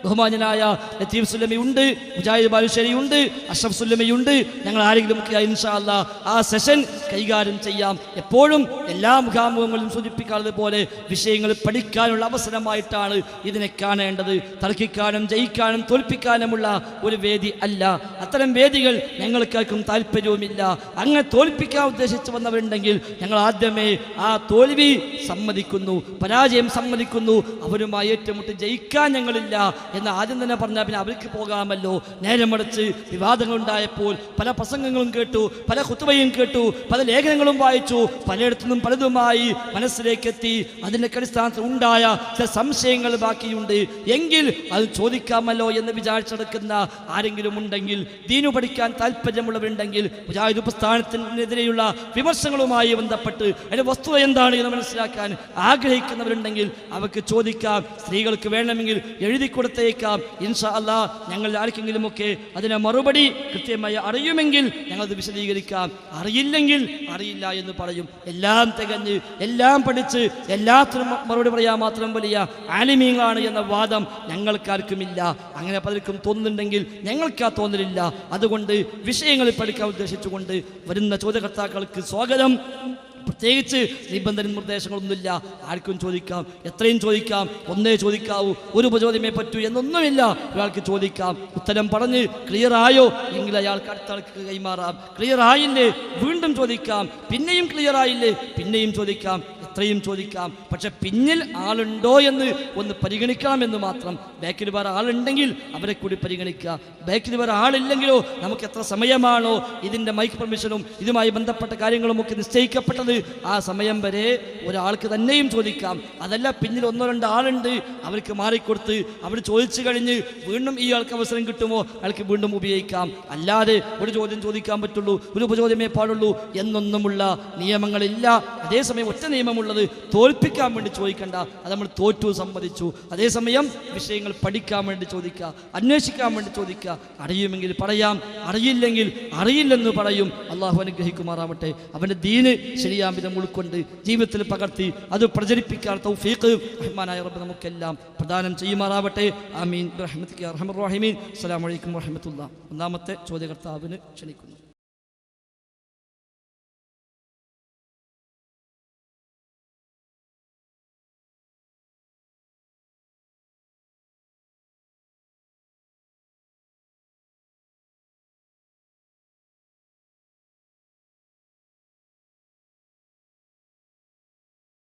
ബഹുമാന്യനായ ലത്തീഫ് സുല്ലമിയുണ്ട്, മുജാഹിദ് ബാലുശ്ശേരിയുണ്ട്, അഷ്റഫ് സുല്ലമിയുണ്ട്. ഞങ്ങൾ ആരെങ്കിലും ഒക്കെ ഇൻഷാ അല്ലാഹ് ആ സെഷൻ കൈകാര്യം ചെയ്യാം. എപ്പോഴും എല്ലാ മുഖാമുഖങ്ങളിലും സൂചിപ്പിക്കാതെ പോലെ വിഷയങ്ങൾ പഠിക്കാനുള്ള അവസരമായിട്ടാണ് ഇതിനെ കാണേണ്ടത്. തർക്കിക്കാനും ജയിക്കാനും തോൽപ്പിക്കാനുമുള്ള ഒരു വേദി അല്ല. അത്തരം വേദികൾ ഞങ്ങൾക്കാർക്കും താല്പര്യവുമില്ല. അങ്ങനെ തോൽപ്പിക്കാൻ ഉദ്ദേശിച്ച് വന്നവരുണ്ടെങ്കിൽ ഞങ്ങൾ ആദ്യമേ ആ തോൽവി സമ്മതിക്കുന്നു, പരാജയം സമ്മതിക്കുന്നു. അവരുമായി ഏറ്റുമുട്ടി ജയിക്കാൻ ഞങ്ങളില്ല എന്ന് ആദ്യം തന്നെ പറഞ്ഞാൽ പിന്നെ അവർക്ക് പോകാമല്ലോ. നേരെ മറിച്ച് വിവാദങ്ങൾ ഉണ്ടായപ്പോൾ പല പ്രസംഗങ്ങളും കേട്ടു, പല ഖുത്ബയും കേട്ടു, പല ലേഖനങ്ങളും വായിച്ചു, പലയിടത്തുനിന്നും പലതുമായി മനസ്സിലേക്ക് എത്തി. അതിൻ്റെ അടിസ്ഥാനത്തിൽ ഉണ്ടായ ചില സംശയങ്ങൾ ബാക്കിയുണ്ട്. എങ്കിൽ അത് ചോദിക്കാമല്ലോ എന്ന് വിചാരിച്ചെടുക്കുന്ന ആരെങ്കിലും ഉണ്ടെങ്കിൽ, ദീനു പഠിക്കാൻ താല്പര്യമുള്ളവരുണ്ടെങ്കിൽ, മുജാഹിദ് പ്രസ്ഥാനത്തിനെതിരെയുള്ള വിമർശനങ്ങളുമായി ബന്ധപ്പെട്ട് അതിൻ്റെ വസ്തുത എന്താണ് എന്ന് മനസ്സിലാക്കാൻ ആഗ്രഹിക്കുന്നവരുണ്ടെങ്കിൽ അവർക്ക് ചോദിക്കാം. സ്ത്രീകൾക്ക് വേണമെങ്കിൽ എഴുതി കൊടുത്തേക്കാം. ഇൻഷാ അല്ലാഹ് ഞങ്ങൾ ആർക്കെങ്കിലുമൊക്കെ അതിനെ മറുപടി കൃത്യമായി അറിയുമെങ്കിൽ ഞങ്ങളത് വിശദീകരിക്കാം. അറിയില്ലെങ്കിൽ അറിയില്ല എന്ന് പറയും. എല്ലാം തികഞ്ഞ് എല്ലാം പഠിച്ച് എല്ലാത്തിനും മറുപടി പറയാൻ മാത്രം വലിയ ആലിമീങ്ങളാണ് എന്ന വാദം ഞങ്ങൾക്കാർക്കുമില്ല. അങ്ങനെ പലർക്കും തോന്നുന്നുണ്ടെങ്കിൽ ഞങ്ങൾക്ക് ആ തോന്നലില്ല. അതുകൊണ്ട് വിഷയങ്ങളിൽ പഠിക്കാൻ ഉദ്ദേശിച്ചുകൊണ്ട് വരുന്ന ചോദ്യകർത്താക്കൾക്ക് സ്വാഗതം. പ്രത്യേകിച്ച് നിബന്ധന നിർദ്ദേശങ്ങളൊന്നുമില്ല. ആർക്കും ചോദിക്കാം, എത്രയും ചോദിക്കാം, ഒന്നേ ചോദിക്കാവൂ, ഒരു ഉപചോദ്യമേ പറ്റൂ എന്നൊന്നുമില്ല. ഒരാൾക്ക് ചോദിക്കാം, ഉത്തരം പറഞ്ഞ് ക്ലിയർ ആയോ എങ്കിൽ അയാൾക്ക് അടുത്ത ആൾക്ക് കൈമാറാം. ക്ലിയർ ആയില്ലേ വീണ്ടും ചോദിക്കാം, പിന്നെയും ക്ലിയർ ആയില്ലേ പിന്നെയും ചോദിക്കാം, എത്രയും ചോദിക്കാം. പക്ഷെ പിന്നിൽ ആളുണ്ടോ എന്ന് ഒന്ന് പരിഗണിക്കണമെന്ന് മാത്രം. ബാക്കിൽ വേറെ ആളുണ്ടെങ്കിൽ അവരെ കൂടി പരിഗണിക്കുക. ബാക്കിൽ വേറെ ആളില്ലെങ്കിലോ നമുക്ക് എത്ര സമയമാണോ ഇതിൻ്റെ മൈക്ക് പെർമിഷനും ഇതുമായി ബന്ധപ്പെട്ട കാര്യങ്ങളും ഒക്കെ നിശ്ചയിക്കപ്പെട്ടത് ആ സമയം വരെ ഒരാൾക്ക് തന്നെയും ചോദിക്കാം. അതല്ല പിന്നിൽ ഒന്നോ രണ്ടോ ആളുണ്ട് അവർക്ക് മാറിക്കൊടുത്ത് അവർ ചോദിച്ചു കഴിഞ്ഞ് വീണ്ടും ഈ ആൾക്ക് അവസരം കിട്ടുമോ അയാൾക്ക് വീണ്ടും ഉപയോഗിക്കാം. അല്ലാതെ ഒരു ചോദ്യം ചോദിക്കാൻ പറ്റുള്ളൂ, ഒരു ഉപചോദ്യമേ പാടുള്ളൂ എന്നൊന്നുമുള്ള നിയമങ്ങളില്ല. അതേസമയം ഒറ്റ നിയമമുള്ളത് തോൽപ്പിക്കാൻ വേണ്ടി ചോദിക്കണ്ട, അത് നമ്മൾ തോറ്റു സമ്മതിച്ചു. അതേസമയം വിഷയങ്ങൾ പഠിക്കാൻ വേണ്ടി ചോദിക്കുക, അന്വേഷിക്കാൻ വേണ്ടി ചോദിക്കുക. അറിയുമെങ്കിൽ പറയാം, അറിയില്ലെങ്കിൽ അറിയില്ലെന്ന് പറയും. അള്ളാഹു അനുഗ്രഹിക്കുമാറാവട്ടെ. അവൻ്റെ ദീന് ശരിയാം വിധം ഉൾക്കൊണ്ട് ജീവിതത്തിൽ പകർത്തി അത് പ്രചരിപ്പിക്കാൻ തൗഫീഖ് റഹ്മാനായ റബ്ബ് നമുക്കെല്ലാം പ്രദാനം ചെയ്യുമാറാവട്ടെ. ആമീൻ ബിറഹ്മതിക യാ അർഹമർ റഹീമീൻ. അസ്സലാമു അലൈക്കും വറഹ്മത്തുള്ളാഹി. ഒന്നാമത്തെ ചോദ്യകർത്താവിന് ക്ഷണിക്കുന്നു.